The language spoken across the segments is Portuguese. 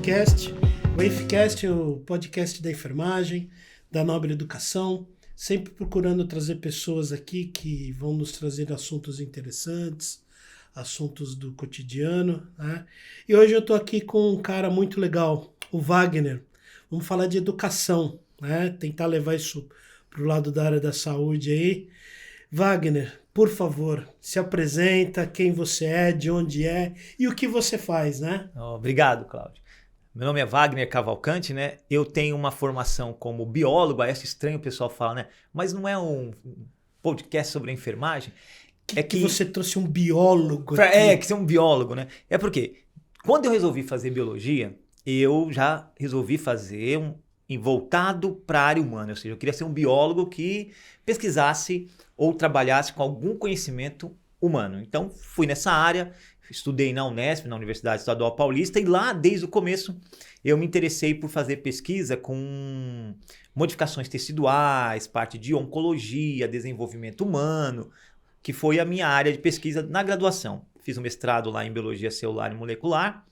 Wavecast. Wavecast é o podcast da enfermagem, da Nobre Educação, sempre procurando trazer pessoas aqui que vão nos trazer assuntos interessantes, assuntos do cotidiano, né? E hoje eu estou aqui com um cara muito legal, o Wagner. Vamos falar de educação, né? Tentar levar isso para o lado da área da saúde aí. Wagner, por favor, se apresenta, quem você é, de onde é e o que você faz, né? Obrigado, Cláudio. Meu nome é Wagner Cavalcante, né? Eu tenho uma formação como biólogo, acho estranho o pessoal falar, né? Mas não é um podcast sobre a enfermagem. É que você trouxe um biólogo aqui. Que ser um biólogo, né? É porque quando eu resolvi fazer biologia, eu já resolvi fazer voltado para a área humana, ou seja, eu queria ser um biólogo que pesquisasse ou trabalhasse com algum conhecimento humano. Então, fui nessa área, estudei na Unesp, na Universidade Estadual Paulista, e lá, desde o começo, eu me interessei por fazer pesquisa com modificações teciduais, parte de oncologia, desenvolvimento humano, que foi a minha área de pesquisa na graduação. Fiz um mestrado lá em Biologia Celular e Molecular,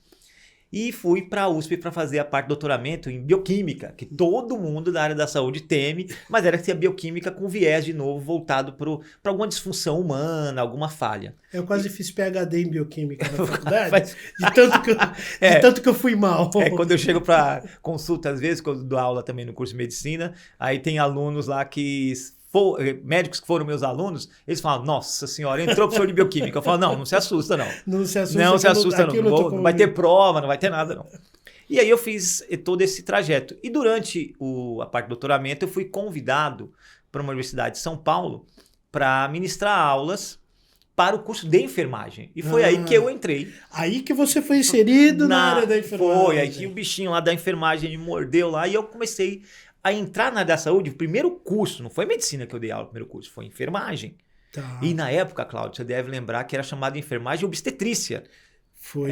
e fui para a USP para fazer a parte de doutoramento em bioquímica, que todo mundo da área da saúde teme, mas era que a bioquímica com viés de novo voltado para alguma disfunção humana, alguma falha. Eu quase fiz PhD em bioquímica na faculdade, de tanto que eu fui mal. Quando eu chego para consulta, às vezes, quando eu dou aula também no curso de medicina, aí tem alunos lá médicos que foram meus alunos, eles falam, nossa senhora, entrou professor de bioquímica. Eu falo, não se assusta não. Não se assusta não. Não vai ter prova, não vai ter nada não. E aí eu fiz todo esse trajeto. E durante a parte do doutoramento, eu fui convidado para uma universidade de São Paulo para ministrar aulas para o curso de enfermagem. E foi aí que eu entrei. Aí que você foi inserido na área da enfermagem. Foi, aí que o bichinho lá da enfermagem me mordeu lá e eu comecei a entrar na área da saúde. O primeiro curso, não foi medicina que eu dei aula, o primeiro curso foi enfermagem. Tá. E na época, Cláudio, você deve lembrar que era chamado de enfermagem obstetrícia. Foi.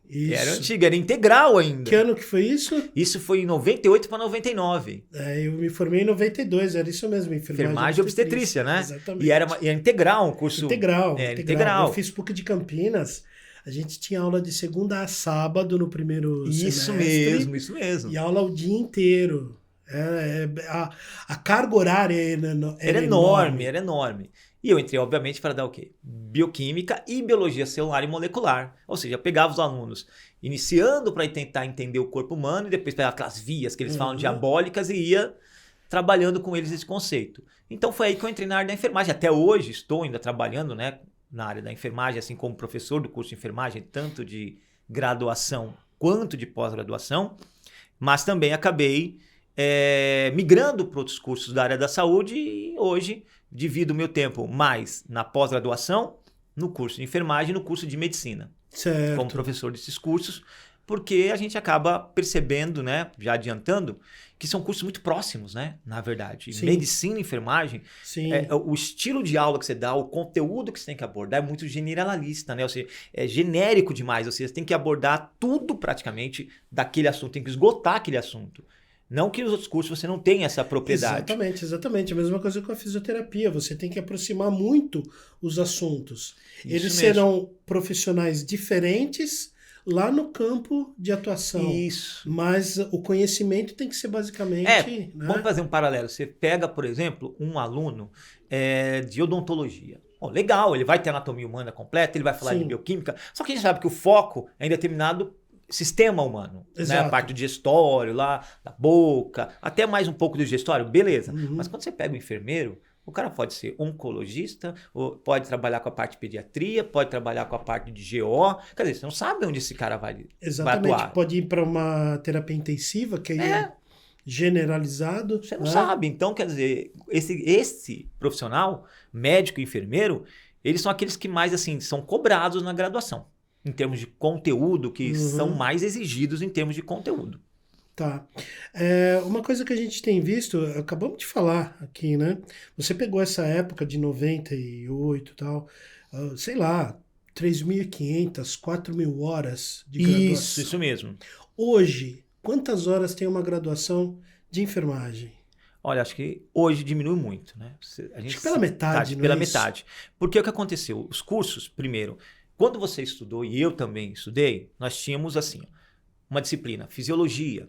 Isso. Era antiga, era integral ainda. Que ano que foi isso? Isso foi em 98 para 99. Eu me formei em 92, era isso mesmo, enfermagem obstetrícia, né? Exatamente. E era integral um curso. Integral. Integral. Eu fiz PUC de Campinas. A gente tinha aula de segunda a sábado no primeiro semestre. Isso mesmo. E aula o dia inteiro. A carga horária era enorme. E eu entrei, obviamente, para dar o quê? Bioquímica e biologia celular e molecular. Ou seja, eu pegava os alunos iniciando para tentar entender o corpo humano e depois pegava aquelas vias que eles falam diabólicas e ia trabalhando com eles esse conceito. Então foi aí que eu entrei na área da enfermagem. Até hoje estou ainda trabalhando, né, na área da enfermagem, assim como professor do curso de enfermagem, tanto de graduação quanto de pós-graduação, mas também acabei migrando para outros cursos da área da saúde e hoje divido o meu tempo mais na pós-graduação, no curso de enfermagem e no curso de medicina. Certo. Como professor desses cursos, porque a gente acaba percebendo, né, já adiantando, que são cursos muito próximos, né, na verdade. Sim. Medicina e enfermagem, o estilo de aula que você dá, o conteúdo que você tem que abordar é muito generalista, né? Ou seja, é genérico demais, ou seja, você tem que abordar tudo praticamente daquele assunto, tem que esgotar aquele assunto. Não que nos outros cursos você não tenha essa propriedade. Exatamente. A mesma coisa com a fisioterapia. Você tem que aproximar muito os assuntos. Eles mesmo. Serão profissionais diferentes lá no campo de atuação. Isso. Mas o conhecimento tem que ser basicamente... né? Vamos fazer um paralelo. Você pega, por exemplo, um aluno de odontologia. Legal, ele vai ter anatomia humana completa, ele vai falar de bioquímica. Só que a gente sabe que o foco é em determinado sistema humano, né? A parte do digestório lá, da boca, até mais um pouco do digestório, beleza. Mas quando você pega o enfermeiro, o cara pode ser oncologista, ou pode trabalhar com a parte de pediatria, pode trabalhar com a parte de GO. Quer dizer, você não sabe onde esse cara vai atuar. Pode ir para uma terapia intensiva, que é generalizado. Você não sabe. Então, quer dizer, esse profissional, médico e enfermeiro, eles são aqueles que mais assim são cobrados na graduação. Em termos de conteúdo, que são mais exigidos em termos de conteúdo. Tá. Uma coisa que a gente tem visto, acabamos de falar aqui, né? Você pegou essa época de 98 e tal, sei lá, 3.500, 4.000 horas de graduação. Isso mesmo. Hoje, quantas horas tem uma graduação de enfermagem? Olha, acho que hoje diminui muito, né? Acho que pela metade, pela metade. Porque o que aconteceu? Os cursos, primeiro, quando você estudou, e eu também estudei, nós tínhamos assim, uma disciplina fisiologia,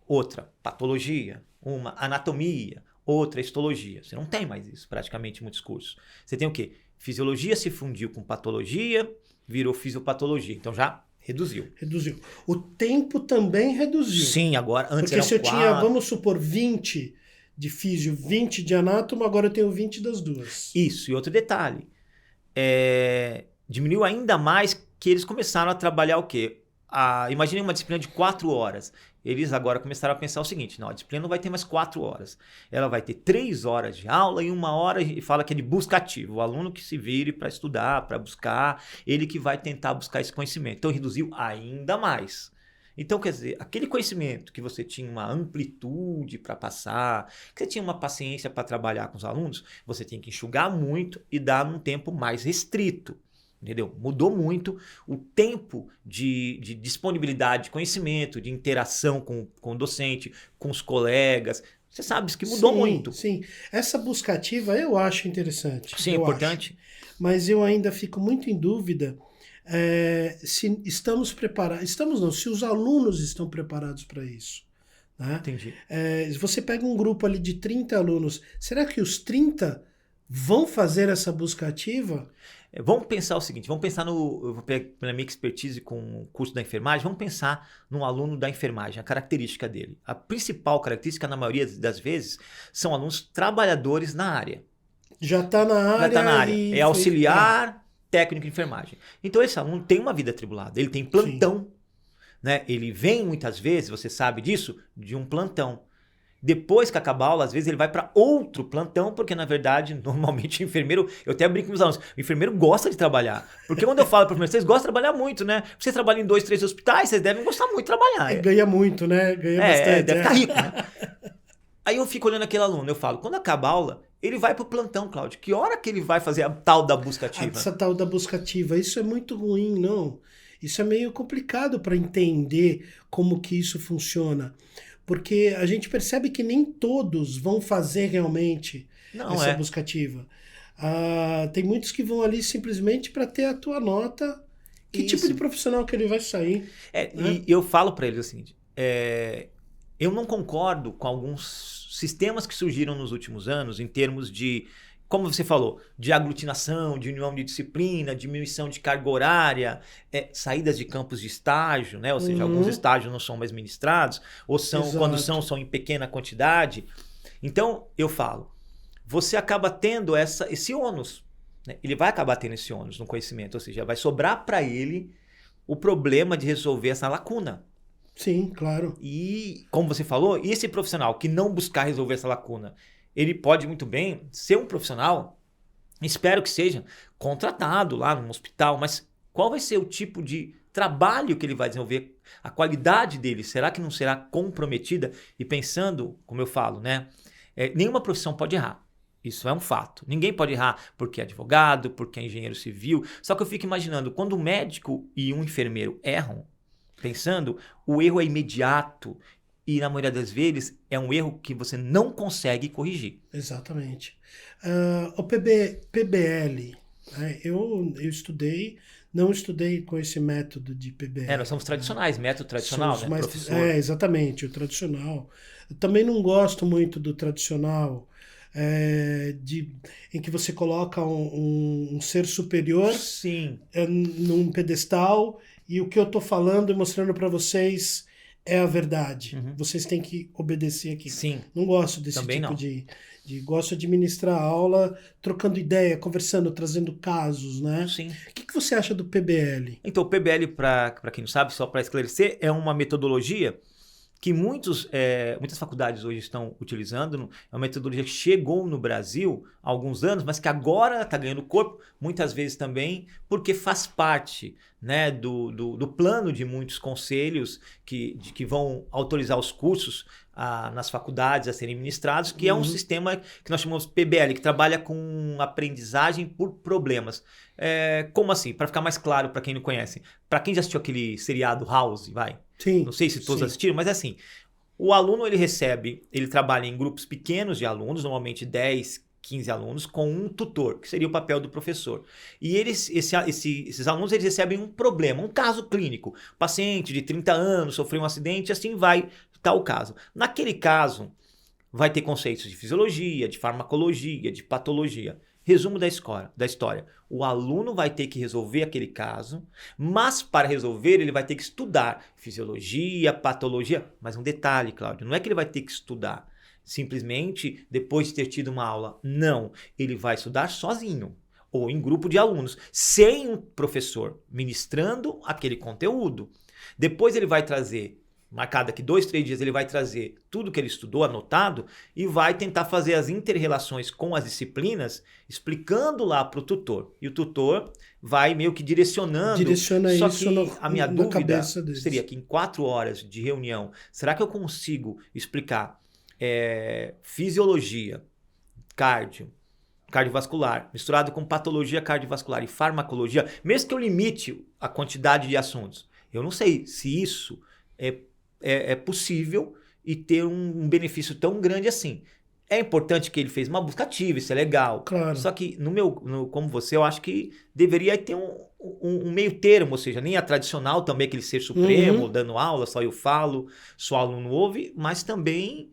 outra patologia, uma anatomia, outra histologia. Você não tem mais isso praticamente em muitos cursos. Você tem o quê? Fisiologia se fundiu com patologia, virou fisiopatologia. Então já reduziu. Reduziu. O tempo também reduziu. Sim, agora antes Porque eram se eu 4. tinha, vamos supor, 20 de físio, 20 de anátomo, agora eu tenho 20 das duas. Isso, e outro detalhe. Diminuiu ainda mais que eles começaram a trabalhar o quê? Imagine uma disciplina de 4 horas. Eles agora começaram a pensar o seguinte, não, a disciplina não vai ter mais 4 horas. Ela vai ter 3 horas de aula e 1 hora, e fala que é de busca ativa. O aluno que se vire para estudar, para buscar, ele que vai tentar buscar esse conhecimento. Então reduziu ainda mais. Então, quer dizer, aquele conhecimento que você tinha uma amplitude para passar, que você tinha uma paciência para trabalhar com os alunos, você tem que enxugar muito e dar num tempo mais restrito. Entendeu? Mudou muito o tempo de disponibilidade de conhecimento, de interação com o docente, com os colegas. Você sabe que mudou muito. Sim, essa busca ativa eu acho interessante. Sim, é importante. Mas eu ainda fico muito em dúvida se estamos preparados. Estamos não, se os alunos estão preparados para isso. Né? Entendi. Se você pega um grupo ali de 30 alunos, será que os 30 vão fazer essa busca ativa? Vamos pensar o seguinte, vamos pensar na minha expertise com o curso da enfermagem, vamos pensar no aluno da enfermagem, a característica dele. A principal característica, na maioria das vezes, são alunos trabalhadores na área. Já está na área. Já está na área. É auxiliar técnico de enfermagem. Então esse aluno tem uma vida atribulada, ele tem plantão. Né? Ele vem muitas vezes, você sabe disso, de um plantão. Depois que acaba a aula, às vezes ele vai para outro plantão, porque na verdade, normalmente o enfermeiro, eu até brinco com os alunos, o enfermeiro gosta de trabalhar. Porque quando eu falo para o enfermeiro, vocês gostam de trabalhar muito, né? Vocês trabalham em 2, 3 hospitais, vocês devem gostar muito de trabalhar. Ganha muito, né? Ganha bastante. Deve estar rico, né? Aí eu fico olhando aquele aluno, eu falo, quando acaba a aula, ele vai pro plantão, Cláudio. Que hora que ele vai fazer a tal da busca ativa? Essa tal da busca ativa, isso é muito ruim, não. Isso é meio complicado para entender como que isso funciona. Porque a gente percebe que nem todos vão fazer realmente essa busca ativa. Tem muitos que vão ali simplesmente para ter a tua nota. Que tipo de profissional que ele vai sair? Né? E eu falo para eles o seguinte, eu não concordo com alguns sistemas que surgiram nos últimos anos em termos de, como você falou, de aglutinação, de união de disciplina, diminuição de carga horária, saídas de campos de estágio, né? Ou seja, alguns estágios não são mais ministrados, ou quando são em pequena quantidade. Então, eu falo, você acaba tendo esse ônus. Né? Ele vai acabar tendo esse ônus no conhecimento, ou seja, vai sobrar para ele o problema de resolver essa lacuna. Sim, claro. E, como você falou, esse profissional que não buscar resolver essa lacuna, ele pode muito bem ser um profissional, espero que seja, contratado lá num hospital, mas qual vai ser o tipo de trabalho que ele vai desenvolver? A qualidade dele, será que não será comprometida? E pensando, como eu falo, né? Nenhuma profissão pode errar. Isso é um fato. Ninguém pode errar porque é advogado, porque é engenheiro civil. Só que eu fico imaginando, quando um médico e um enfermeiro erram, pensando, o erro é imediato e na maioria das vezes é um erro que você não consegue corrigir. Exatamente. O PBL, né? Eu estudei, não estudei com esse método de PBL. Nós somos tradicionais, método tradicional, né, professor? Exatamente, o tradicional. Eu também não gosto muito do tradicional, em que você coloca um ser superior num pedestal e o que eu estou falando e mostrando para vocês é a verdade. Vocês têm que obedecer aqui. Sim. Não gosto desse Também tipo não. de... Gosto de ministrar aula, trocando ideia, conversando, trazendo casos, né? Sim. O que você acha do PBL? Então, o PBL, para quem não sabe, só para esclarecer, é uma metodologia que muitas faculdades hoje estão utilizando. É uma metodologia que chegou no Brasil há alguns anos, mas que agora está ganhando corpo, muitas vezes também, porque faz parte, né, do plano de muitos conselhos que vão autorizar os cursos nas faculdades a serem ministrados, que é um sistema que nós chamamos PBL, que trabalha com aprendizagem por problemas. Como assim? Para ficar mais claro para quem não conhece. Para quem já assistiu aquele seriado House, vai? Sim. Não sei se todos assistiram, mas é assim. O aluno, ele trabalha em grupos pequenos de alunos, normalmente 10, 15 alunos com um tutor, que seria o papel do professor. E esses alunos eles recebem um problema, um caso clínico. Paciente de 30 anos sofreu um acidente, assim vai tal caso. Naquele caso, vai ter conceitos de fisiologia, de farmacologia, de patologia. Resumo da história. O aluno vai ter que resolver aquele caso, mas para resolver ele vai ter que estudar fisiologia, patologia. Mas um detalhe, Cláudio, não é que ele vai ter que estudar simplesmente depois de ter tido uma aula. Não, ele vai estudar sozinho ou em grupo de alunos, sem um professor ministrando aquele conteúdo. Depois ele vai trazer, marcado daqui 2, 3 dias, ele vai trazer tudo que ele estudou, anotado, e vai tentar fazer as inter-relações com as disciplinas, explicando lá para o tutor. E o tutor vai meio que direcionando. Direciona só isso que a minha dúvida seria que em 4 horas de reunião, será que eu consigo explicar fisiologia, cardiovascular, misturado com patologia cardiovascular e farmacologia, mesmo que eu limite a quantidade de assuntos? Eu não sei se isso é possível e ter um benefício tão grande assim. É importante que ele fez uma busca ativa, isso é legal. Claro. Só que, como você, eu acho que deveria ter um meio termo, ou seja, nem a tradicional também, aquele ser supremo, dando aula, só eu falo, só o aluno ouve, mas também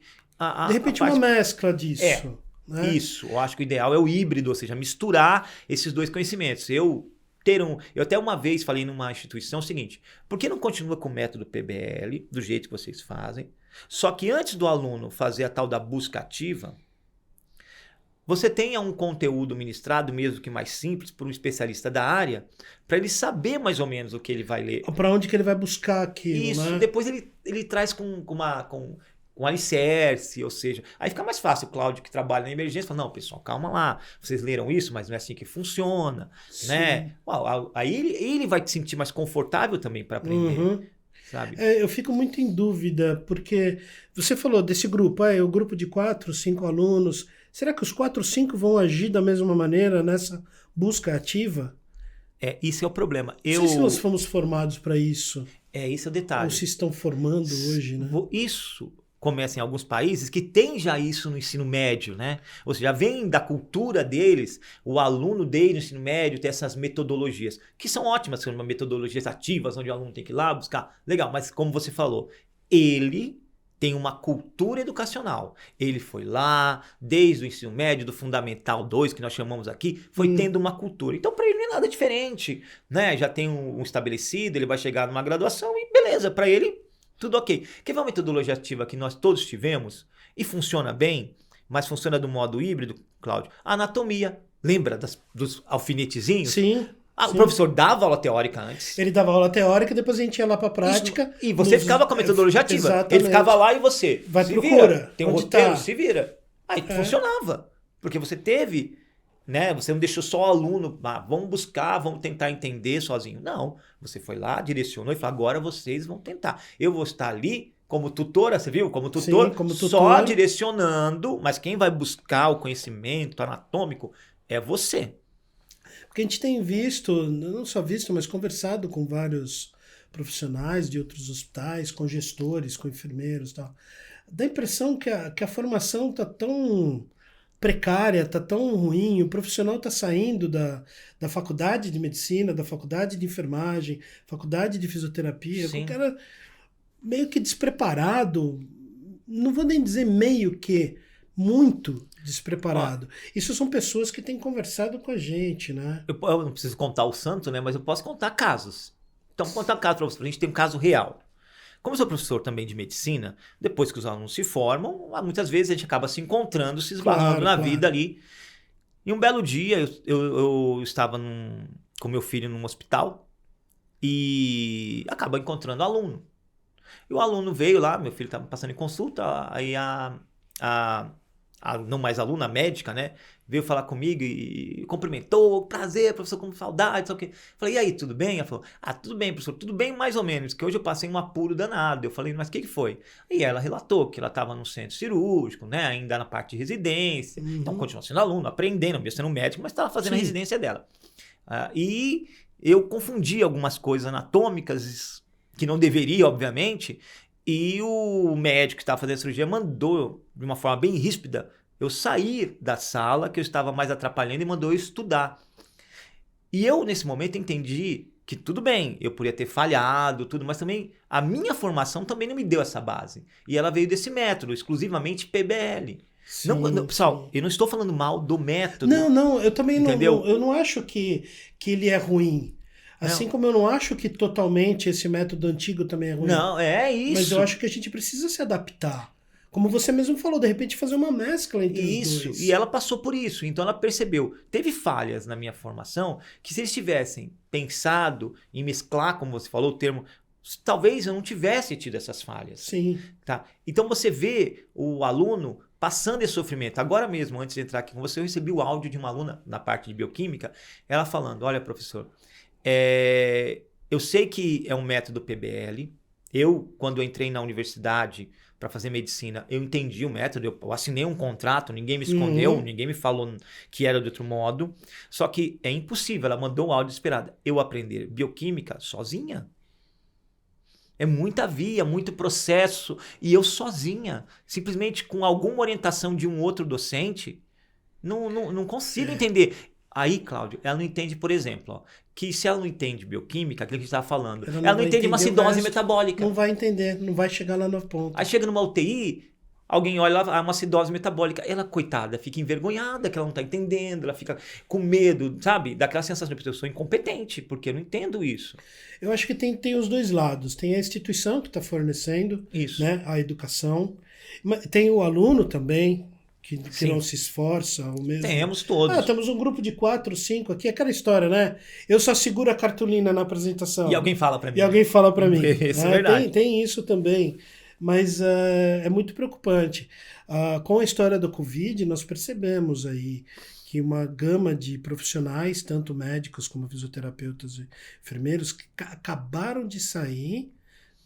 de repente uma mescla disso. Né? Isso, eu acho que o ideal é o híbrido, ou seja, misturar esses dois conhecimentos. Eu até uma vez falei numa instituição o seguinte: por que não continua com o método PBL, do jeito que vocês fazem, só que antes do aluno fazer a tal da busca ativa, você tenha um conteúdo ministrado, mesmo que mais simples, por um especialista da área, para ele saber mais ou menos o que ele vai ler. Para onde que ele vai buscar aquilo, isso, né? Depois ele traz com alicerce, ou seja, aí fica mais fácil o Cláudio que trabalha na emergência, fala, não, pessoal, calma lá, vocês leram isso, mas não é assim que funciona, né? Aí ele vai se sentir mais confortável também para aprender, sabe? Eu fico muito em dúvida, porque você falou desse grupo, o grupo de 4, 5 alunos, será que os 4, 5 vão agir da mesma maneira nessa busca ativa? Isso é o problema. Não sei se nós fomos formados para isso. Esse é o detalhe. Ou se estão formando hoje, né? Isso começa em alguns países que tem já isso no ensino médio, né? Ou seja, vem da cultura deles, o aluno dele no ensino médio tem essas metodologias, que são ótimas, são metodologias ativas, onde o aluno tem que ir lá buscar. Legal, mas como você falou, ele tem uma cultura educacional. Ele foi lá, desde o ensino médio, do Fundamental 2, que nós chamamos aqui, foi tendo uma cultura. Então, para ele não é nada diferente, né? Já tem um estabelecido, ele vai chegar numa graduação e beleza, para ele tudo ok. Quer ver uma metodologia ativa que nós todos tivemos e funciona bem, mas funciona do modo híbrido, Cláudio? A anatomia. Lembra dos alfinetezinhos? Sim. O professor dava aula teórica antes. Ele dava aula teórica, depois a gente ia lá para a prática. E você ficava com a metodologia ativa. Exatamente. Ele ficava lá e você vai se procura. Vira. Tem um roteiro, se vira. Aí funcionava. Porque você teve, né? Você não deixou só o aluno, vamos buscar, vamos tentar entender sozinho. Não. Você foi lá, direcionou e falou, agora vocês vão tentar. Eu vou estar ali como tutora, você viu? Como tutor, só direcionando, mas quem vai buscar o conhecimento anatômico é você. Porque a gente tem visto, não só visto, mas conversado com vários profissionais de outros hospitais, com gestores, com enfermeiros e tal. Dá a impressão que a formação está tão precária, está tão ruim, o profissional está saindo da faculdade de medicina, da faculdade de enfermagem, faculdade de fisioterapia, com o cara meio que despreparado, não vou nem dizer meio que, muito despreparado. Isso são pessoas que têm conversado com a gente, né? Eu não preciso contar o santo, né? Mas eu posso contar casos. Então, vou contar casos para você. A gente tem um caso real. Como eu sou professor também de medicina, depois que os alunos se formam, muitas vezes a gente acaba se encontrando, se esbarrando na vida ali. E um belo dia, eu estava com meu filho num hospital e acaba encontrando aluno. E o aluno veio lá, meu filho estava passando em consulta, aí a não mais aluna, a médica, né? Veio falar comigo e cumprimentou, prazer, professor, com saudade, sabe o quê? Falei, e aí, tudo bem? Ela falou, tudo bem, professor, tudo bem mais ou menos, que hoje eu passei um apuro danado. Eu falei, mas o que foi? E ela relatou que ela estava no centro cirúrgico, né? Ainda na parte de residência, então continua sendo aluno, aprendendo, mesmo sendo médico, mas estava fazendo a residência dela. E eu confundi algumas coisas anatômicas que não deveria, obviamente, e o médico que estava fazendo a cirurgia mandou, de uma forma bem ríspida, eu sair da sala, que eu estava mais atrapalhando, e mandou eu estudar. E eu, nesse momento, entendi que tudo bem, eu poderia ter falhado, tudo, mas também a minha formação também não me deu essa base. E ela veio desse método, exclusivamente PBL. Sim, Pessoal, sim. eu não estou falando mal do método. Não, eu também entendeu? eu não acho que ele é ruim. Assim Não. como eu não acho que totalmente esse método antigo também é ruim. Não, é isso. Mas eu acho que a gente precisa se adaptar. Como você mesmo falou, de repente fazer uma mescla entre os dois. E ela passou por isso, então ela percebeu. Teve falhas na minha formação que se eles tivessem pensado em mesclar, como você falou, o termo, talvez eu não tivesse tido essas falhas. Sim. Tá? Então você vê o aluno passando esse sofrimento. Agora mesmo, antes de entrar aqui com você, eu recebi o áudio de uma aluna na parte de bioquímica, ela falando, olha professor, eu sei que é um método PBL, quando eu entrei na universidade para fazer medicina, eu entendi o método, eu assinei um contrato, ninguém me escondeu, ninguém me falou que era de outro modo, só que é impossível, ela mandou um áudio esperado, eu aprender bioquímica sozinha. É muita via, muito processo, e eu sozinha, simplesmente com alguma orientação de um outro docente, não consigo entender. Aí, Cláudio, ela não entende, por exemplo, ó, que se ela não entende bioquímica, aquilo que a gente estava falando, ela não entende uma acidose metabólica. Não vai entender, não vai chegar lá no ponto. Aí chega numa UTI, alguém olha lá, uma acidose metabólica. Ela, coitada, fica envergonhada, que ela não está entendendo, ela fica com medo, sabe? Daquela sensação de que eu sou incompetente, porque eu não entendo isso. Eu acho que tem os dois lados. Tem a instituição que está fornecendo, Isso. Né, a educação. Tem o aluno também, que não se esforça. Ou mesmo... Temos todos. Temos um grupo de 4, 5 aqui, aquela história, né? Eu só seguro a cartolina na apresentação. E alguém fala para mim. Isso é verdade. Tem isso também. Mas é muito preocupante. Com a história do Covid, nós percebemos aí que uma gama de profissionais, tanto médicos como fisioterapeutas e enfermeiros, que acabaram de sair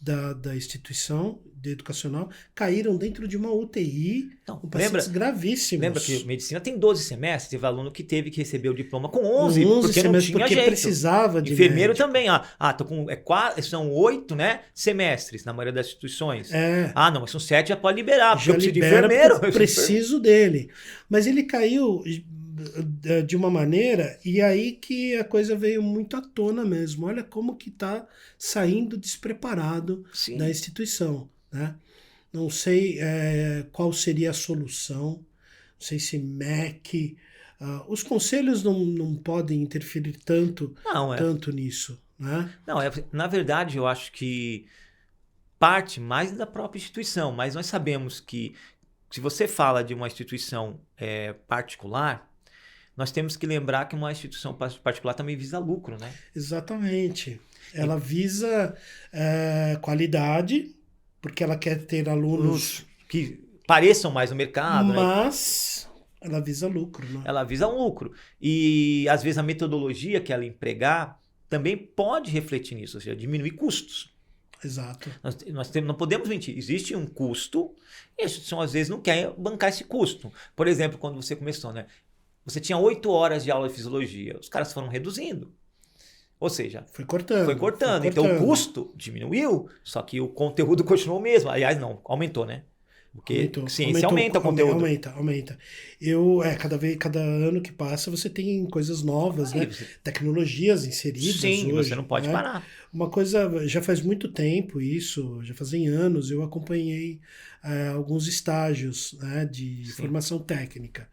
da instituição educacional, caíram dentro de uma UTI com pacientes gravíssimos. Lembra que medicina tem 12 semestres, teve aluno que teve que receber o diploma com 11 porque não tinha jeito. Precisava de enfermeiro médico. também, são 8, né, semestres na maioria das instituições. Não, mas são 7, já pode liberar, porque eu preciso de enfermeiro. Preciso dele. Mas ele caiu de uma maneira, e aí que a coisa veio muito à tona mesmo. Olha como que está saindo despreparado da instituição, né? Não sei qual seria a solução, não sei se MEC... os conselhos não podem interferir tanto nisso, né? Não, na verdade, eu acho que parte mais da própria instituição, mas nós sabemos que se você fala de uma instituição particular, nós temos que lembrar que uma instituição particular também visa lucro, né? Exatamente. Ela visa qualidade, porque ela quer ter alunos que pareçam mais no mercado. Mas ela visa lucro, né? Ela visa um lucro. E às vezes a metodologia que ela empregar também pode refletir nisso, ou seja, diminuir custos. Exato. Nós não podemos mentir. Existe um custo e a instituição às vezes não quer bancar esse custo. Por exemplo, quando você começou, né? Você tinha 8 horas de aula de fisiologia. Os caras foram reduzindo. Ou seja, foi cortando. Então o custo diminuiu, só que o conteúdo continuou o mesmo. Aliás, não, aumentou, né? Porque ciência aumenta o conteúdo. Aumenta. Cada ano que passa você tem coisas novas, né? Tecnologias inseridas. Sim, hoje, você não pode parar. Uma coisa, já faz muito tempo isso, já fazem anos, eu acompanhei alguns estágios, né, de formação técnica.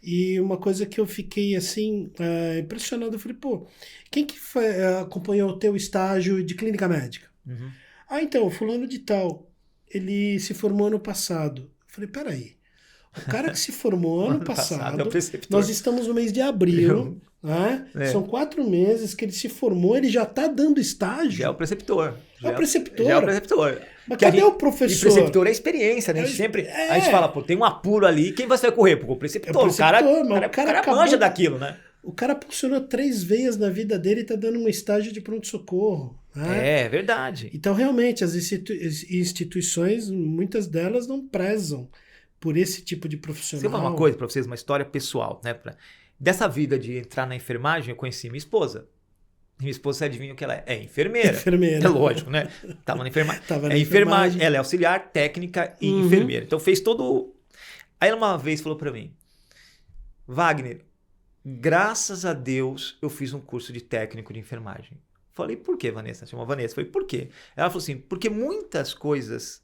E uma coisa que eu fiquei assim, impressionado, eu falei, quem que acompanhou o teu estágio de clínica médica? Uhum. Então, fulano de tal, ele se formou ano passado. Eu falei, peraí, o cara que se formou ano passado, nós estamos no mês de abril, né? São 4 meses que ele se formou, ele já está dando estágio. Já é o preceptor. Já é o preceptor. Mas cadê o professor? E preceptor é experiência, né? A gente fala, tem um apuro ali, quem vai correr? O preceptor. O cara manja daquilo, né? O cara pulsionou 3 veias na vida dele e está dando um estágio de pronto-socorro. Né? É verdade. Então, realmente, as instituições, muitas delas não prezam por esse tipo de profissional. Vou falar uma coisa para vocês, uma história pessoal, né? Dessa vida de entrar na enfermagem, eu conheci minha esposa. Minha esposa, você adivinha o que ela é? É enfermeira. É lógico, né? Tava na enfermagem. Enfermagem. Ela é auxiliar, técnica e enfermeira. Então fez todo... Aí ela uma vez falou para mim, Wagner, graças a Deus eu fiz um curso de técnico de enfermagem. Falei, por quê, Vanessa? Chamou Vanessa. Falei, por quê? Ela falou assim, porque muitas coisas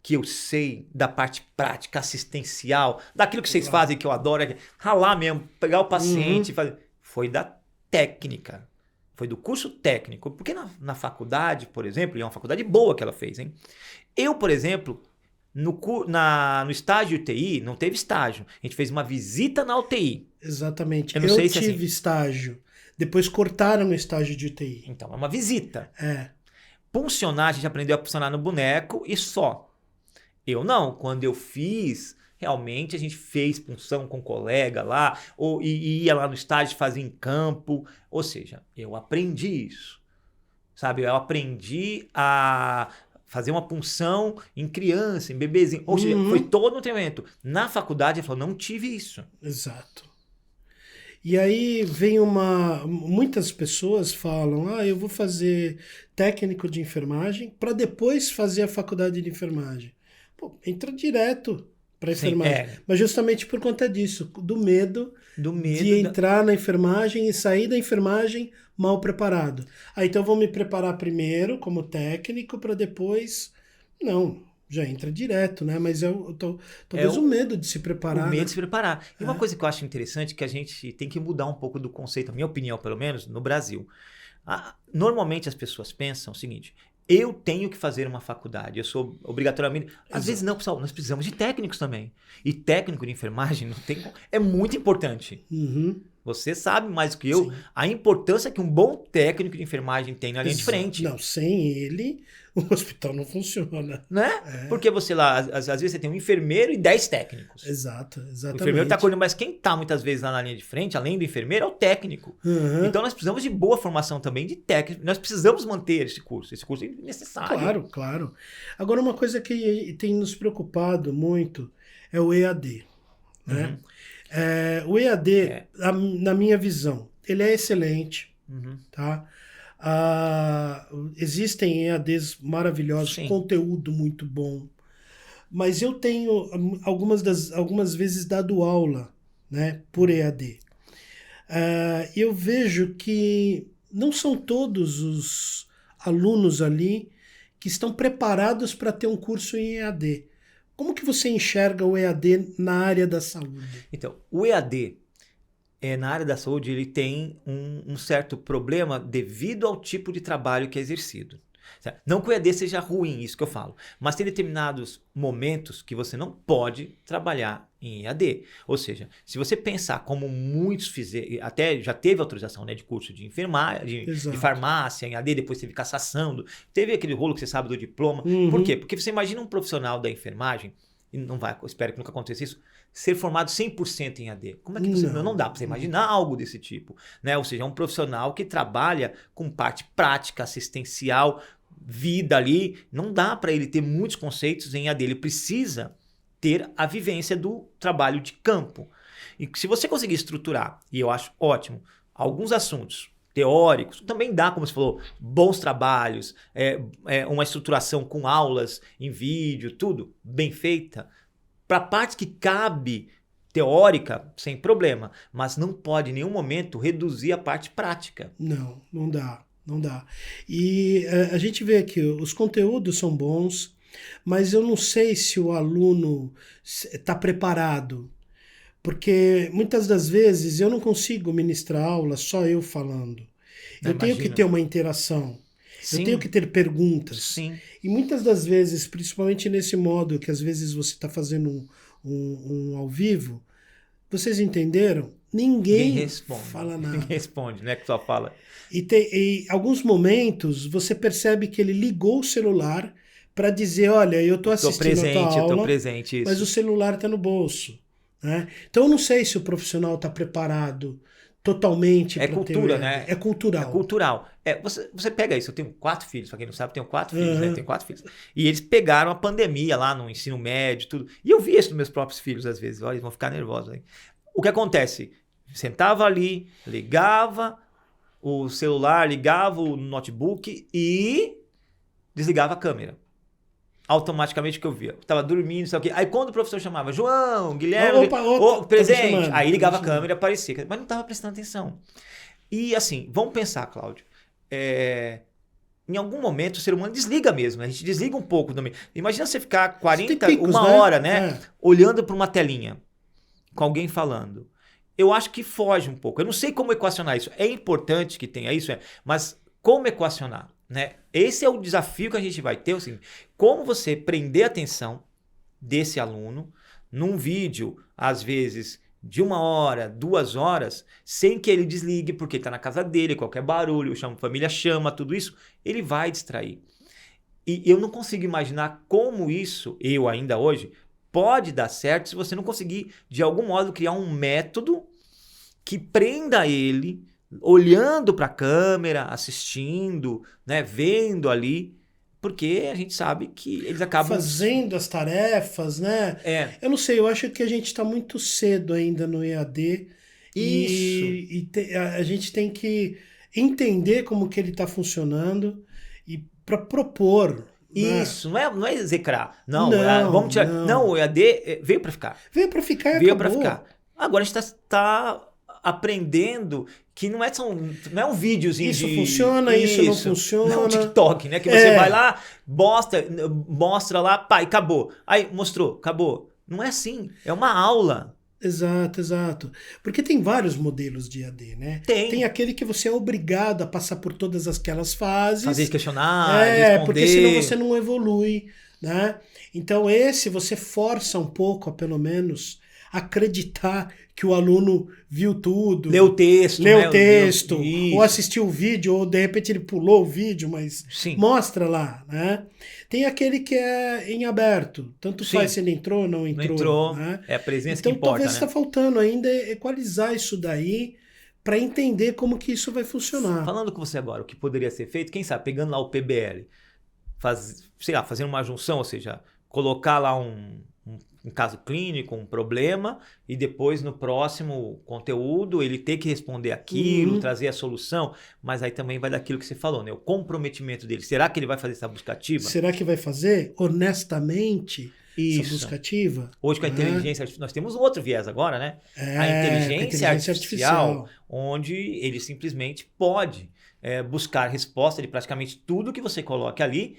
que eu sei da parte prática, assistencial, daquilo que vocês fazem, que eu adoro, é ralar mesmo, pegar o paciente, fazer, foi da técnica. Foi do curso técnico. Porque na faculdade, por exemplo, e é uma faculdade boa que ela fez, hein? Eu, por exemplo, no estágio de UTI, não teve estágio. A gente fez uma visita na UTI. Exatamente. Eu não sei Eu se é tive assim. estágio. Depois cortaram o estágio de UTI. Então, é uma visita. É. Puncionar, a gente aprendeu a puncionar no boneco e só. Eu não. Quando eu fiz, realmente a gente fez punção com um colega lá, e ia lá no estágio, fazia em campo. Ou seja, eu aprendi isso. Sabe? Eu aprendi a fazer uma punção em criança, em bebezinho. Ou seja, foi todo um treinamento. Na faculdade, ele falou, não tive isso. Exato. E aí vem muitas pessoas falam, eu vou fazer técnico de enfermagem para depois fazer a faculdade de enfermagem. Pô, entra direto para enfermagem. Mas justamente por conta disso, do medo de entrar na enfermagem e sair da enfermagem mal preparado. Então eu vou me preparar primeiro como técnico para depois... Não, já entra direto, né? Mas talvez o medo de se preparar. O medo de se preparar. E uma coisa que eu acho interessante é que a gente tem que mudar um pouco do conceito, na minha opinião, pelo menos, no Brasil. Normalmente as pessoas pensam o seguinte, eu tenho que fazer uma faculdade, eu sou obrigatoriamente... Às vezes não, pessoal, nós precisamos de técnicos também. E técnico de enfermagem é muito importante. Você sabe mais do que eu a importância que um bom técnico de enfermagem tem na linha de frente. Não, sem ele, o hospital não funciona. Né? Porque você lá, às vezes você tem um enfermeiro e 10 técnicos. Exatamente. O enfermeiro está cuidando, mas quem está muitas vezes lá na linha de frente, além do enfermeiro, é o técnico. Então nós precisamos de boa formação também de técnico. Nós precisamos manter esse curso. Esse curso é necessário. Claro. Agora, uma coisa que tem nos preocupado muito é o EAD. Né? O EAD, na minha visão, ele é excelente. Tá? Existem EADs maravilhosos, conteúdo muito bom. Mas eu tenho algumas vezes dado aula, né, por EAD. Eu vejo que não são todos os alunos ali que estão preparados para ter um curso em EAD. Como que você enxerga o EAD na área da saúde? Então, o EAD, na área da saúde, ele tem um certo problema devido ao tipo de trabalho que é exercido. Certo? Não que o EAD seja ruim, isso que eu falo, mas tem determinados momentos que você não pode trabalhar em EAD. Ou seja, se você pensar como muitos fizeram, até já teve autorização, né, de curso de enfermagem, de farmácia em EAD, depois teve cassação, teve aquele rolo que você sabe do diploma. Por quê? Porque você imagina um profissional da enfermagem, e não vai, eu espero que nunca aconteça isso, ser formado 100% em AD. Como é que você... Não dá para você imaginar algo desse tipo. Né? Ou seja, é um profissional que trabalha com parte prática, assistencial, vida ali. Não dá para ele ter muitos conceitos em AD. Ele precisa ter a vivência do trabalho de campo. E se você conseguir estruturar, e eu acho ótimo, alguns assuntos teóricos, também dá, como você falou, bons trabalhos, uma estruturação com aulas em vídeo, tudo bem feita. Para a parte que cabe teórica, sem problema, mas não pode em nenhum momento reduzir a parte prática. Não dá. E a gente vê que os conteúdos são bons, mas eu não sei se o aluno está preparado. Porque muitas das vezes eu não consigo ministrar aula só eu falando. Eu tenho que ter uma interação. Eu tenho que ter perguntas. E muitas das vezes, principalmente nesse modo que às vezes você está fazendo um ao vivo, vocês entenderam? Ninguém fala nada. Ninguém responde, né? Que só fala. E alguns momentos você percebe que ele ligou o celular para dizer, olha, eu estou assistindo a tua aula, eu tô presente, isso. Mas o celular está no bolso. Né? Então eu não sei se o profissional está preparado totalmente. É cultura, né? É cultural. É cultural. Você pega isso, eu tenho 4 filhos, para quem não sabe, eu tenho 4 filhos, né? Tenho 4 filhos. E eles pegaram a pandemia lá no ensino médio, tudo. E eu vi isso nos meus próprios filhos às vezes, olha, eles vão ficar nervosos aí. O que acontece? Sentava ali, ligava o celular, ligava o notebook e desligava a câmera. automaticamente o que eu via? Eu tava dormindo, sei o quê. Aí quando o professor chamava, João, Guilherme, Opa, presente, aí ligava a câmera e aparecia. Mas não tava prestando atenção. E assim, vamos pensar, Cláudio. Em algum momento o ser humano desliga mesmo, né? A gente desliga um pouco também. Imagina você ficar 40, uma hora, né? Olhando para uma telinha, com alguém falando. Eu acho que foge um pouco. Eu não sei como equacionar isso. É importante que tenha isso, mas como equacionar? Né? Esse é o desafio que a gente vai ter. Assim, como você prender a atenção desse aluno num vídeo, às vezes de 1 hora, 2 horas, sem que ele desligue, porque ele está na casa dele, qualquer barulho, família chama, tudo isso, ele vai distrair. E eu não consigo imaginar como isso, eu ainda hoje, pode dar certo se você não conseguir, de algum modo, criar um método que prenda ele, olhando para a câmera, assistindo, né, vendo ali, porque a gente sabe que eles acabam... Fazendo as tarefas, né? Eu não sei, eu acho que a gente está muito cedo ainda no EAD. Isso. A gente tem que entender como que ele está funcionando e para propor... Isso, não é execrar. Não, vamos tirar. Não, o EAD veio para ficar. Veio para ficar e veio acabou. Veio para ficar. Agora a gente está aprendendo que não é um videozinho isso funciona, isso não funciona. Não é um TikTok, né? Que você vai lá, mostra lá, pá, e acabou. Aí mostrou, acabou. Não é assim, é uma aula. Exato. Porque tem vários modelos de EAD, né? Tem aquele que você é obrigado a passar por todas aquelas fases. Fazer questionário, responder. Porque senão você não evolui, né? Então esse você força um pouco, a pelo menos, acreditar que o aluno viu tudo. Leu o texto. Ou assistiu o vídeo, ou de repente ele pulou o vídeo, mas Sim. mostra lá, né? Tem aquele que é em aberto. Tanto faz se ele entrou ou não entrou. Né? É a presença então, que importa, talvez está faltando ainda equalizar isso daí para entender como que isso vai funcionar. Falando com você agora, o que poderia ser feito, quem sabe, pegando lá o PBL, fazendo uma junção, ou seja, colocar lá um caso clínico, um problema, e depois no próximo conteúdo ele ter que responder aquilo, trazer a solução, mas aí também vai daquilo que você falou, né? O comprometimento dele. Será que ele vai fazer essa busca ativa? Será que vai fazer honestamente essa busca ativa? Hoje com a inteligência artificial, nós temos um outro viés agora, né? A inteligência artificial, onde ele simplesmente pode buscar resposta de praticamente tudo que você coloque ali.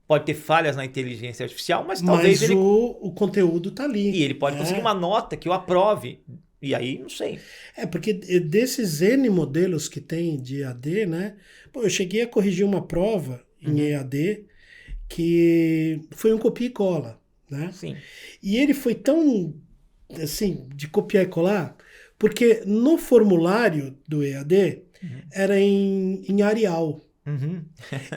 Pode ter falhas na inteligência artificial, mas talvez o conteúdo está ali. E ele pode conseguir uma nota que eu aprove. E aí, não sei. Porque desses N modelos que tem de EAD, né? Eu cheguei a corrigir uma prova em EAD que foi um copia e cola, né? Sim. E ele foi tão, assim, de copiar e colar, porque no formulário do EAD era em Arial.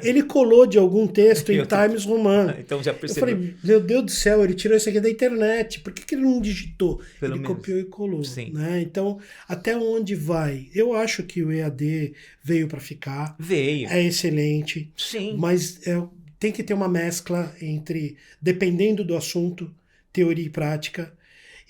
Ele colou de algum texto em Times Roman. Então já percebeu. Eu falei, meu Deus do céu, ele tirou isso aqui da internet. Por que ele não digitou? Ele copiou e colou. Né? Então, até onde vai? Eu acho que o EAD veio para ficar. Veio. É excelente. Sim. Mas tem que ter uma mescla entre, dependendo do assunto, teoria e prática.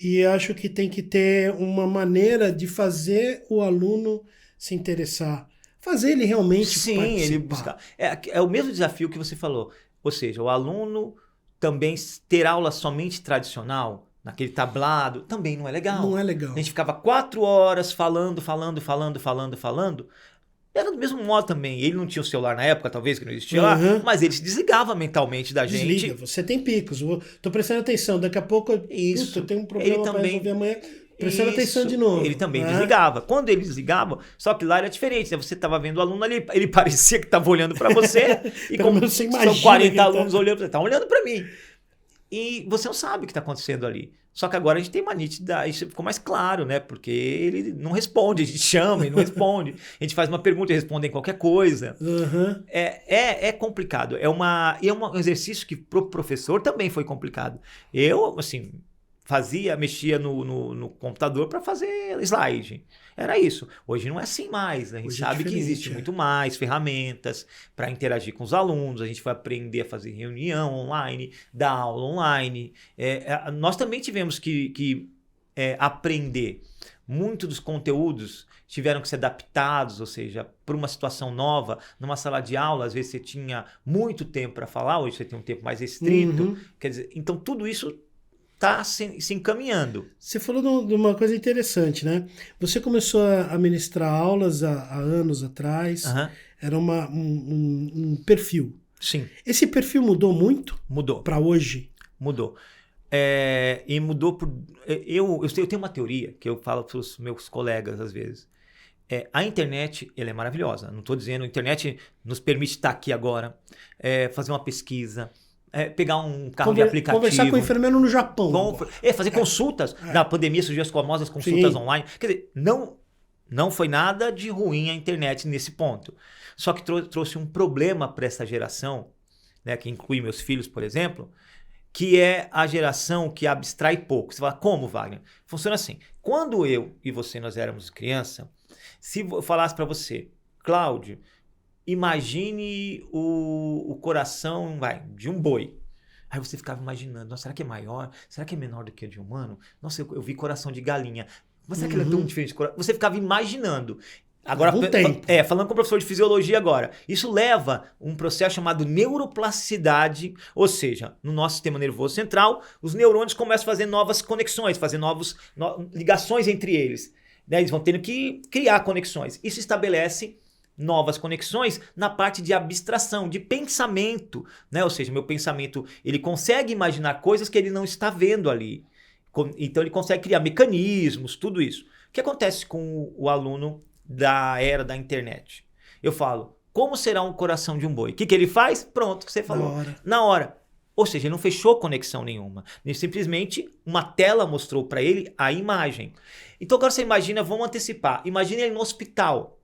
E acho que tem que ter uma maneira de fazer o aluno se interessar. Fazer ele realmente participar. Ele buscar. É o mesmo desafio que você falou. Ou seja, o aluno também ter aula somente tradicional, naquele tablado, também não é legal. Não é legal. A gente ficava 4 horas falando. Era do mesmo modo também. Ele não tinha o celular na época, talvez, que não existia lá, mas ele se desligava mentalmente da gente. Desliga, você tem picos. Tô prestando atenção, daqui a pouco eu tenho um problema para resolver amanhã. Prestando atenção de novo. Ele também desligava. Quando ele desligava, só que lá era diferente, né? Você estava vendo o aluno ali, ele parecia que estava olhando para você. E como são 40 alunos olhando, estão olhando para mim. E você não sabe o que está acontecendo ali. Só que agora a gente tem uma nítida, isso ficou mais claro, né? Porque ele não responde, a gente chama e não responde. A gente faz uma pergunta e responde em qualquer coisa. É complicado. É um exercício que pro professor também foi complicado. Eu, assim... mexia no computador para fazer slide. Era isso. Hoje não é assim mais. A gente sabe que existe muito mais ferramentas para interagir com os alunos. A gente vai aprender a fazer reunião online, dar aula online. Nós também tivemos que aprender. muitos dos conteúdos tiveram que ser adaptados, ou seja, para uma situação nova, numa sala de aula, às vezes você tinha muito tempo para falar, hoje você tem um tempo mais restrito. Quer dizer, então tudo isso está se encaminhando. Você falou de uma coisa interessante, né? Você começou a ministrar aulas há anos atrás, era um perfil. Sim. Esse perfil mudou muito? Mudou. Para hoje? Mudou. E mudou por... Eu tenho uma teoria que eu falo para os meus colegas às vezes. A internet, ela é maravilhosa. Não estou dizendo, a internet nos permite estar aqui agora, fazer uma pesquisa, pegar um carro de aplicativo. Conversar com o enfermeiro no Japão. Fazer consultas. Na pandemia surgiu as famosas consultas online. Quer dizer, não foi nada de ruim a internet nesse ponto. Só que trouxe um problema para essa geração, né, que inclui meus filhos, por exemplo, que é a geração que abstrai pouco. Você fala, como, Wagner? Funciona assim. Quando eu e você, nós éramos criança, se eu falasse para você, Cláudio, imagine o coração de um boi. Aí você ficava imaginando, nossa, será que é maior? Será que é menor do que o de humano? Nossa, eu vi coração de galinha. Mas será que ele é tão diferente de coração? Você ficava imaginando. Agora, falando com o professor de fisiologia agora, isso leva um processo chamado neuroplasticidade, ou seja, no nosso sistema nervoso central, os neurônios começam a fazer novas conexões, fazer ligações entre eles. Né? Eles vão tendo que criar conexões. Isso estabelece novas conexões na parte de abstração, de pensamento, né? Ou seja, meu pensamento, ele consegue imaginar coisas que ele não está vendo ali. Então ele consegue criar mecanismos, tudo isso. O que acontece com o aluno da era da internet? Eu falo, como será um coração de um boi? O que ele faz? Pronto, que você falou. Na hora. Ou seja, ele não fechou conexão nenhuma. Ele simplesmente, uma tela mostrou para ele a imagem. Então agora você imagina, vamos antecipar. Imagina ele no hospital.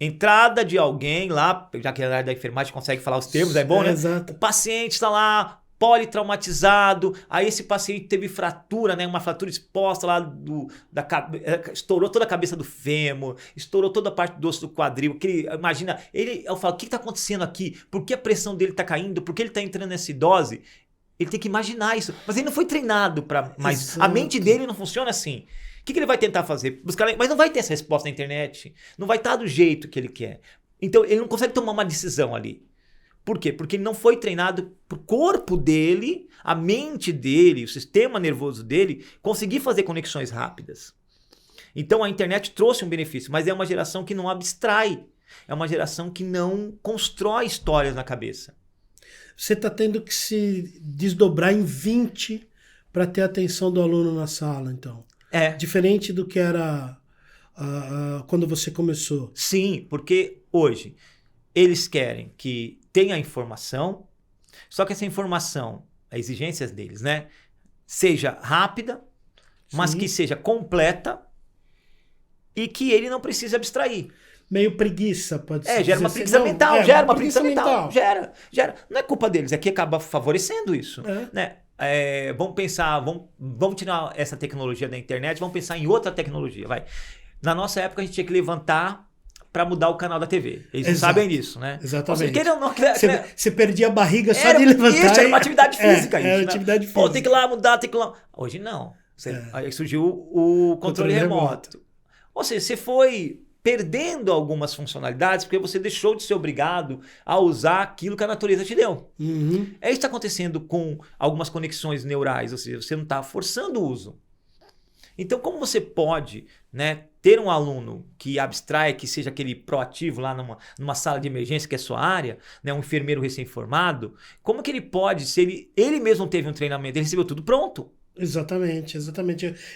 Entrada de alguém lá, já que a área da enfermagem consegue falar os termos, é bom, né? Exato. O paciente está lá, politraumatizado, aí esse paciente teve fratura, né? Uma fratura exposta lá estourou toda a cabeça do fêmur, estourou toda a parte do osso do quadril. Imagina, eu falo, o que está acontecendo aqui? Por que a pressão dele está caindo? Por que ele está entrando nessa idose? Ele tem que imaginar isso. Mas ele não foi treinado para... Mas a mente dele não funciona assim. O que ele vai tentar fazer? Mas não vai ter essa resposta na internet. Não vai estar do jeito que ele quer. Então, ele não consegue tomar uma decisão ali. Por quê? Porque ele não foi treinado para o corpo dele, a mente dele, o sistema nervoso dele, conseguir fazer conexões rápidas. Então, a internet trouxe um benefício, mas é uma geração que não abstrai. É uma geração que não constrói histórias na cabeça. Você está tendo que se desdobrar em 20 para ter a atenção do aluno na sala, então. Diferente do que era quando você começou. Sim, porque hoje eles querem que tenha informação, só que essa informação, as exigências deles, né, seja rápida, mas que seja completa e que ele não precise abstrair. Meio preguiça, pode ser. Gera uma preguiça mental, gera uma preguiça mental. Gera. Não é culpa deles, é que acaba favorecendo isso. Né? Vamos pensar, vamos tirar essa tecnologia da internet, vamos pensar em outra tecnologia. Na nossa época, a gente tinha que levantar para mudar o canal da TV. Eles não sabem disso, né? Exatamente. Seja, você perdia a barriga só de levantar. Isso, era uma atividade física. Era atividade física. Pô, tem que ir lá mudar, tem que ir lá... Hoje não. Aí surgiu o controle remoto. Ou seja, você foi perdendo algumas funcionalidades porque você deixou de ser obrigado a usar aquilo que a natureza te deu. Uhum. É isso que está acontecendo com algumas conexões neurais, ou seja, você não está forçando o uso. Então, como você pode, né, ter um aluno que abstrai, que seja aquele proativo lá numa sala de emergência, que é a sua área, né, um enfermeiro recém-formado, como que ele pode, se ele mesmo teve um treinamento, ele recebeu tudo pronto? Exatamente.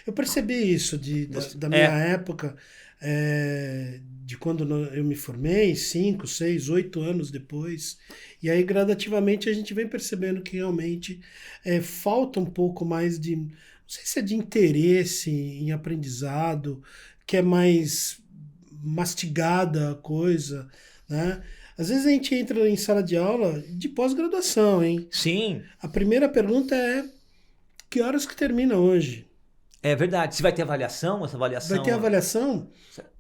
Eu percebi isso da minha época, de quando eu me formei, 5, 6, 8 anos depois. E aí, gradativamente, a gente vem percebendo que realmente falta um pouco mais de... Não sei se é de interesse em aprendizado, que é mais mastigada a coisa, né? Às vezes a gente entra em sala de aula de pós-graduação, hein? Sim. A primeira pergunta é: que horas que termina hoje? É verdade. Se vai ter avaliação, essa avaliação... Vai ter avaliação?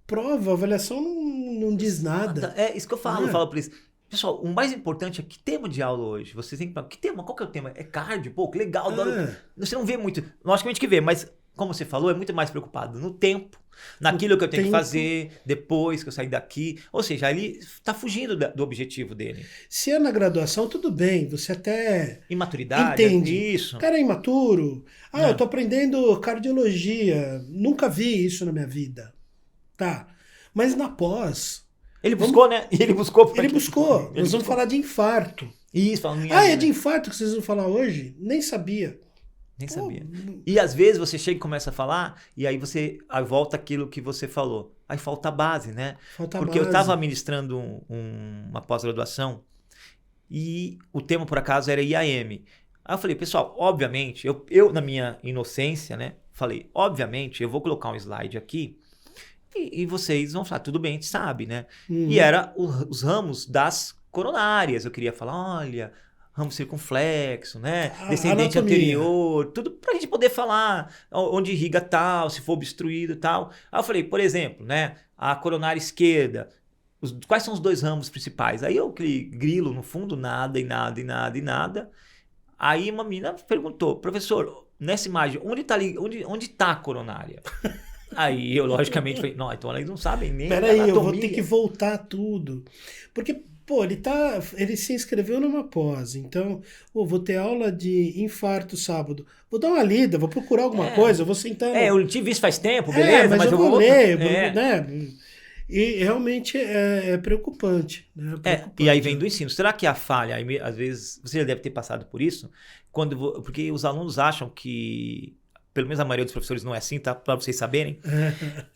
Prova, avaliação não diz nada. É isso que eu falo para eles. Pessoal, o mais importante é que tema de aula hoje. Vocês têm que... Que tema? Qual que é o tema? É cardio? Pô, que legal. Adoro. Você não vê muito. Logicamente que vê, mas como você falou, é muito mais preocupado no tempo, naquilo que eu tenho que fazer depois que eu sair daqui. Ou seja, ele está fugindo do objetivo dele. Se é na graduação, tudo bem, você até Imaturidade, entende. isso. O cara é imaturo. Não. Eu tô aprendendo cardiologia, nunca vi isso na minha vida. Tá. Mas na pós... Ele buscou, né? Ele buscou. Nós vamos falar de infarto. Isso, falando é de infarto que vocês vão falar hoje? Nem sabia. Nem sabia. E às vezes você chega e começa a falar, e aí aí volta aquilo que você falou. Aí falta a base, né? Porque eu estava ministrando uma pós-graduação e o tema, por acaso, era IAM. Aí eu falei, pessoal, obviamente, eu na minha inocência, né? Falei, obviamente, eu vou colocar um slide aqui e vocês vão falar, tudo bem, a gente sabe, né? E era os ramos das coronárias. Eu queria falar, olha, ramo circunflexo, né? Descendente anterior, tudo pra gente poder falar onde irriga tal, se for obstruído e tal. Aí eu falei, por exemplo, né? A coronária esquerda, quais são os 2 ramos principais? Aí eu grilo no fundo, nada. Aí uma menina perguntou, professor, nessa imagem, onde tá a coronária? Aí eu, logicamente, falei, não, então elas não sabem nem Peraí, eu vou ter que voltar tudo. Porque, ele se inscreveu numa pós, então, vou ter aula de infarto sábado. Vou dar uma lida, vou procurar alguma coisa, vou sentar... eu tive isso faz tempo, beleza, mas eu vou ler, né? E realmente é preocupante. Né? E aí vem do ensino. Será que a falha, às vezes, você já deve ter passado por isso, porque os alunos acham que... Pelo menos a maioria dos professores não é assim, tá? Para vocês saberem.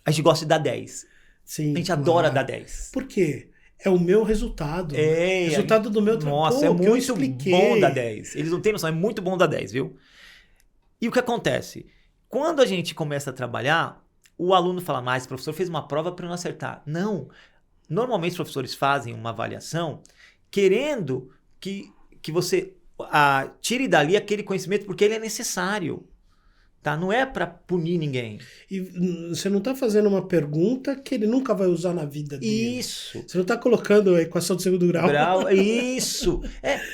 A gente gosta de dar 10. Sim, a gente adora dar 10. Por quê? É o meu resultado. Resultado do meu trabalho. Nossa, é muito bom dar 10. Eles não têm noção, é muito bom dar 10, viu? E o que acontece? Quando a gente começa a trabalhar, o aluno fala, mas o professor fez uma prova para eu não acertar. Não. Normalmente os professores fazem uma avaliação querendo que você tire dali aquele conhecimento porque ele é necessário. Tá? Não é para punir ninguém. E você não está fazendo uma pergunta que ele nunca vai usar na vida dele. Isso. Você não está colocando a equação de segundo grau. Isso.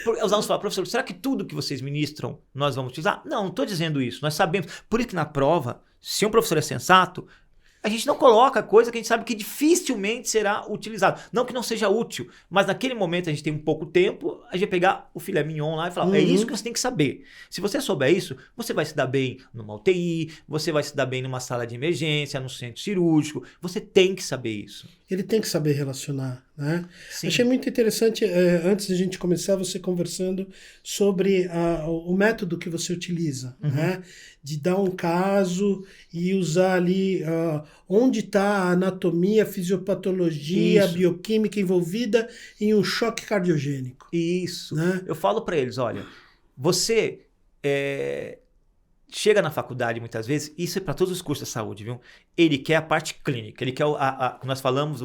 Os alunos falam, professor, será que tudo que vocês ministram nós vamos utilizar? Não estou dizendo isso. Nós sabemos. Por isso que na prova, se um professor é sensato, a gente não coloca coisa que a gente sabe que dificilmente será utilizado. Não que não seja útil, mas naquele momento a gente tem um pouco tempo, a gente vai pegar o filé mignon lá e falar, é isso que você tem que saber. Se você souber isso, você vai se dar bem numa UTI, você vai se dar bem numa sala de emergência, num centro cirúrgico, você tem que saber isso. Ele tem que saber relacionar, né? Sim. Achei muito interessante, antes de a gente começar, você conversando sobre o método que você utiliza, né? De dar um caso e usar ali onde está a anatomia, a fisiopatologia, a bioquímica envolvida em um choque cardiogênico. Isso. Né? Eu falo para eles, olha, você chega na faculdade muitas vezes, isso é para todos os cursos da saúde, viu? Ele quer a parte clínica, ele quer nós falamos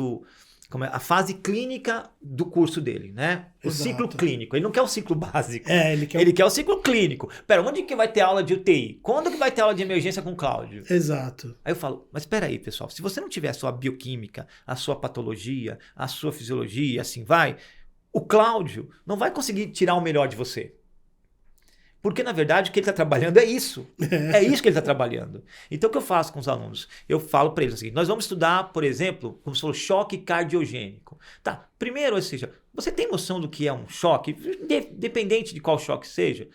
a fase clínica do curso dele, né? O ciclo clínico. Ele não quer o ciclo básico. Ele quer o ciclo clínico. Pera, onde que vai ter aula de UTI? Quando que vai ter aula de emergência com o Cláudio? Exato. Aí eu falo, mas espera aí, pessoal. Se você não tiver a sua bioquímica, a sua patologia, a sua fisiologia, assim vai, o Cláudio não vai conseguir tirar o melhor de você. Porque, na verdade, o que ele está trabalhando é isso. É isso que ele está trabalhando. Então, o que eu faço com os alunos? Eu falo para eles o seguinte, nós vamos estudar, por exemplo, como se falou, choque cardiogênico. Tá, primeiro, ou seja, você tem noção do que é um choque? Dependente de qual choque seja.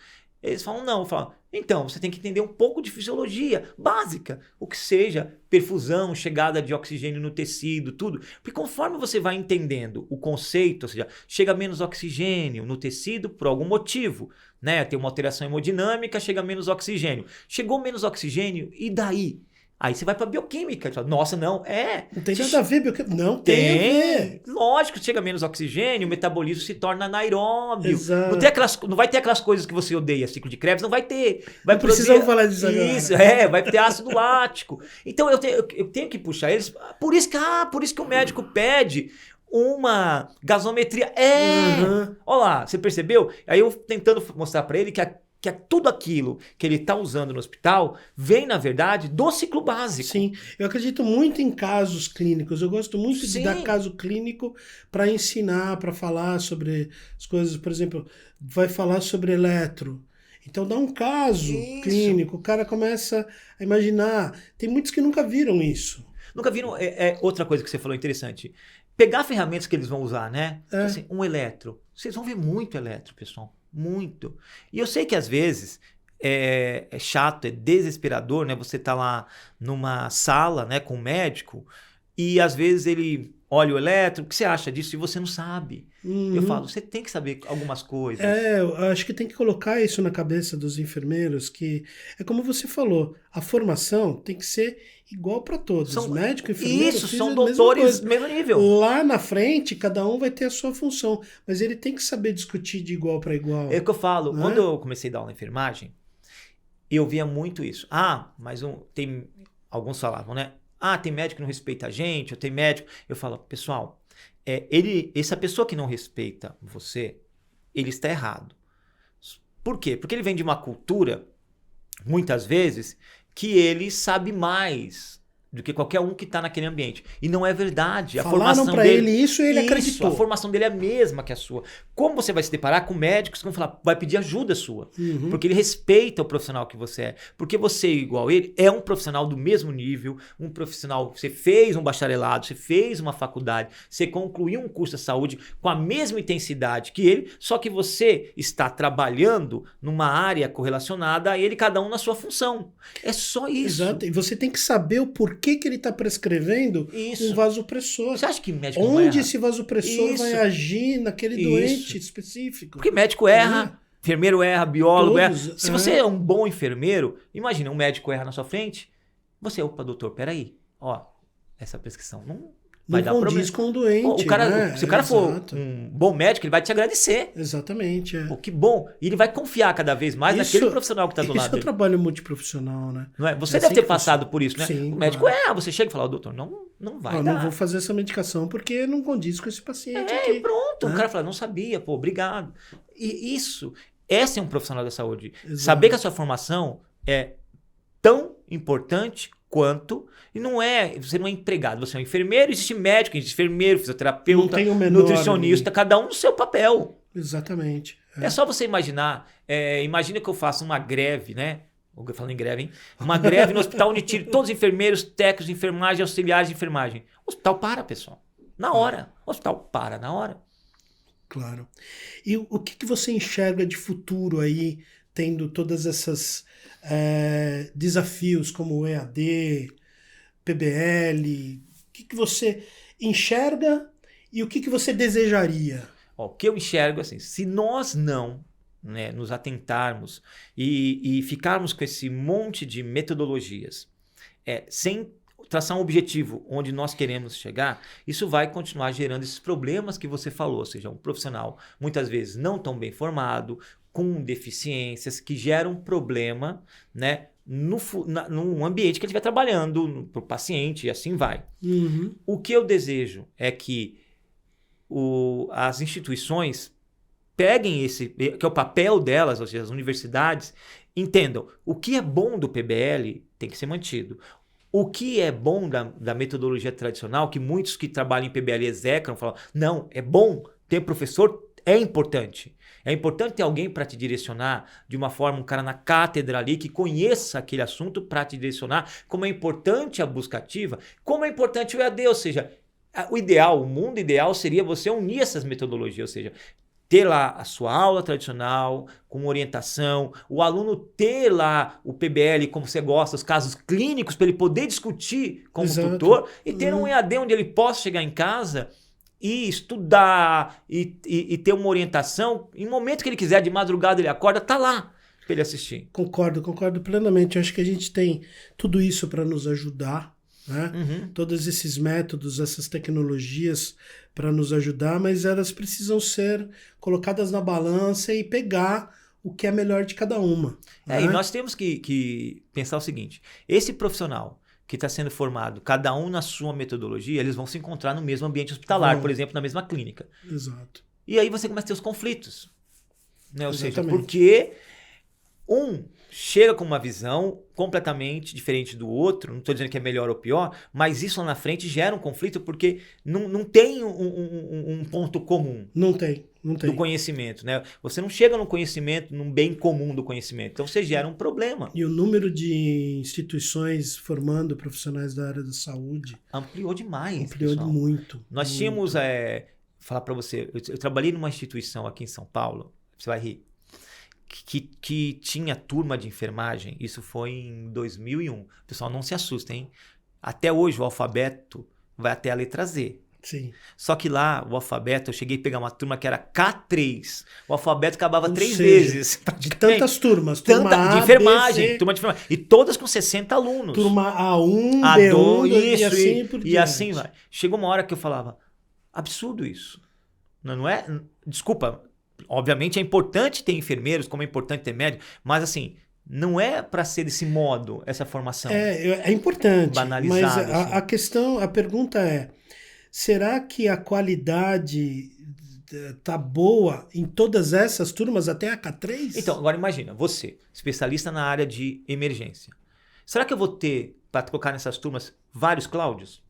Eles falam, não. Eu falo, então, você tem que entender um pouco de fisiologia básica. O que seja perfusão, chegada de oxigênio no tecido, tudo. Porque conforme você vai entendendo o conceito, ou seja, chega menos oxigênio no tecido por algum motivo, né? Tem uma alteração hemodinâmica, chega menos oxigênio. Chegou menos oxigênio, e daí? Aí você vai para bioquímica. Fala, nossa, não, Não tem nada a ver bioquímica. Não tem a ver. Lógico, chega menos oxigênio, o metabolismo se torna anaeróbio. Exato. Não vai ter aquelas coisas que você odeia, ciclo de Krebs, não vai ter. Não precisamos falar disso agora. Isso, vai ter ácido lático. Então eu tenho que puxar eles. Por isso que o médico pede uma gasometria. Olha lá, você percebeu? Aí eu tentando mostrar para ele que tudo aquilo que ele está usando no hospital vem, na verdade, do ciclo básico. Sim, eu acredito muito em casos clínicos. Eu gosto muito de dar caso clínico para ensinar, para falar sobre as coisas. Por exemplo, vai falar sobre eletro. Então dá um caso Isso. clínico, o cara começa a imaginar. Tem muitos que nunca viram isso. Nunca viram. Outra coisa que você falou interessante. Pegar ferramentas que eles vão usar, né? É. Assim, um eletro. Vocês vão ver muito eletro, pessoal. Muito. E eu sei que às vezes é chato, é desesperador, né? Você tá lá numa sala, né, com um médico e às vezes ele olha o eletro, o que você acha disso? E você não sabe. Eu falo, você tem que saber algumas coisas. Eu acho que tem que colocar isso na cabeça dos enfermeiros, que é como você falou, a formação tem que ser igual para todos. Médico, enfermeiro, isso, são mesma doutores coisa. mesmo nível. Lá na frente, cada um vai ter a sua função, mas ele tem que saber discutir de igual para igual. É o que eu falo. Né? Quando eu comecei a dar aula na enfermagem, eu via muito isso. Mas tem alguns falavam, né? Tem médico que não respeita a gente, ou tem médico. Eu falo, pessoal, essa pessoa que não respeita você, ele está errado. Por quê? Porque ele vem de uma cultura, muitas vezes, que ele sabe mais do que qualquer um que está naquele ambiente. E não é verdade. Falaram para ele isso e ele acreditou. A formação dele é a mesma que a sua. Como você vai se deparar com médicos que vão falar, vai pedir ajuda sua? Porque ele respeita o profissional que você é. Porque você, igual ele, é um profissional do mesmo nível, um profissional, você fez um bacharelado, você fez uma faculdade, você concluiu um curso de saúde com a mesma intensidade que ele, só que você está trabalhando numa área correlacionada a ele, cada um na sua função. É só isso. Exato. E você tem que saber o porquê que ele está prescrevendo um vasopressor. Você acha que médico onde não erra? Esse vasopressor vai agir naquele doente específico? Porque médico erra, enfermeiro erra, biólogo erra. Se você é um bom enfermeiro, imagina, um médico erra na sua frente, você, opa, doutor, peraí, essa prescrição não vai dar problema. Com o doente. Se o cara for um bom médico, ele vai te agradecer. Exatamente. Que bom. E ele vai confiar cada vez mais naquele profissional que está do lado dele. Isso é um trabalho multiprofissional, né? Não é? Você deve ter passado por isso, né? Sim, o médico erra, você chega e fala, doutor, não vai dar. Não vou fazer essa medicação porque não condiz com esse paciente aqui. Pronto. O cara fala, não sabia, obrigado. E esse é um profissional da saúde. Exato. Saber que a sua formação é tão importante quanto, e você não é empregado, você é um enfermeiro, existe médico, existe enfermeiro, fisioterapeuta, nutricionista, cada um no seu papel. Exatamente. É só você imaginar, imagina que eu faço uma greve, né? Falando em greve, hein? Uma greve no hospital onde tire todos os enfermeiros, técnicos de enfermagem, auxiliares de enfermagem. O hospital para, pessoal. Na hora. O hospital para na hora. Claro. E o que você enxerga de futuro aí, tendo todas essas desafios como o EAD, PBL? O que você enxerga e o que você desejaria? O que eu enxergo assim, se nós não nos atentarmos e ficarmos com esse monte de metodologias sem traçar um objetivo onde nós queremos chegar, isso vai continuar gerando esses problemas que você falou, ou seja, um profissional muitas vezes não tão bem formado, com deficiências, que geram um problema, né, no ambiente que ele estiver trabalhando, para o paciente, e assim vai. O que eu desejo é que as instituições peguem esse, que é o papel delas, ou seja, as universidades, entendam o que é bom do PBL tem que ser mantido. O que é bom da metodologia tradicional, que muitos que trabalham em PBL execram, falam, não, é bom ter professor, é importante. É importante ter alguém para te direcionar de uma forma, um cara na cátedra ali que conheça aquele assunto para te direcionar, como é importante a busca ativa, como é importante o EAD, ou seja, o mundo ideal seria você unir essas metodologias, ou seja, ter lá a sua aula tradicional, com orientação, o aluno ter lá o PBL, como você gosta, os casos clínicos, para ele poder discutir com o tutor, e ter um EAD onde ele possa chegar em casa e estudar, e ter uma orientação, em momento que ele quiser, de madrugada ele acorda, tá lá para ele assistir. Concordo plenamente. Eu acho que a gente tem tudo isso para nos ajudar, né? Todos esses métodos, essas tecnologias para nos ajudar, mas elas precisam ser colocadas na balança e pegar o que é melhor de cada uma. Né? E nós temos que pensar o seguinte, esse profissional que está sendo formado, cada um na sua metodologia, eles vão se encontrar no mesmo ambiente hospitalar, por exemplo, na mesma clínica. Exato. E aí você começa a ter os conflitos. Né? Ou seja, porque um chega com uma visão completamente diferente do outro, não estou dizendo que é melhor ou pior, mas isso lá na frente gera um conflito porque não tem um ponto comum Não tem. do conhecimento, né? Você não chega no conhecimento, num bem comum do conhecimento, então você gera um problema. E o número de instituições formando profissionais da área da saúde Ampliou demais, ampliou pessoal. muito. Nós muito. tínhamos, falar para você, eu trabalhei numa instituição aqui em São Paulo, você vai rir, que tinha turma de enfermagem, isso foi em 2001. Pessoal, não se assustem, hein? Até hoje o alfabeto vai até a letra Z. Sim. Só que lá, o alfabeto, eu cheguei a pegar uma turma que era K3. O alfabeto acabava Ou 3 seja, vezes. De tantas turmas. Turma De A, enfermagem, B, C, turma de enfermagem. E todas com 60 alunos. turma A1, A2, B1 e isso, assim por e diante. assim vai. Chegou uma hora que eu falava, absurdo isso. Não é? Desculpa, obviamente é importante ter enfermeiros, como é importante ter médico, mas assim, não é para ser desse modo essa formação. É importante, Banalizado, mas a questão, a pergunta é, será que a qualidade tá boa em todas essas turmas até a K3? Então, agora imagina, você, especialista na área de emergência. Será que eu vou ter, para colocar nessas turmas, vários Cláudios?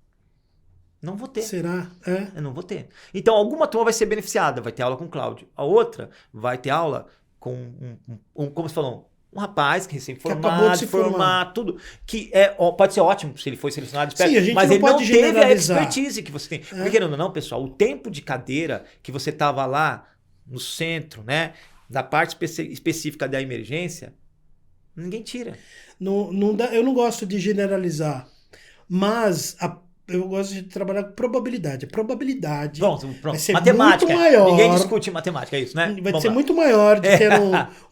Não vou ter. Será? Eu não vou ter. Então, alguma turma vai ser beneficiada, vai ter aula com Cláudio. A outra vai ter aula com, como você falou, um rapaz que recém-formado, acabou de se formar. tudo. Que pode ser ótimo se ele foi selecionado, Sim, a gente mas não ele não pode teve a generalizar. expertise que você tem. Porque querendo ou não, pessoal, o tempo de cadeira que você estava lá no centro, né, da parte específica da emergência, ninguém tira. Não dá, eu não gosto de generalizar, mas eu gosto de trabalhar com probabilidade. A probabilidade Pronto. vai ser Matemática. muito maior. Ninguém discute matemática, é isso, né? Vai Vamos ser lá. muito maior de ter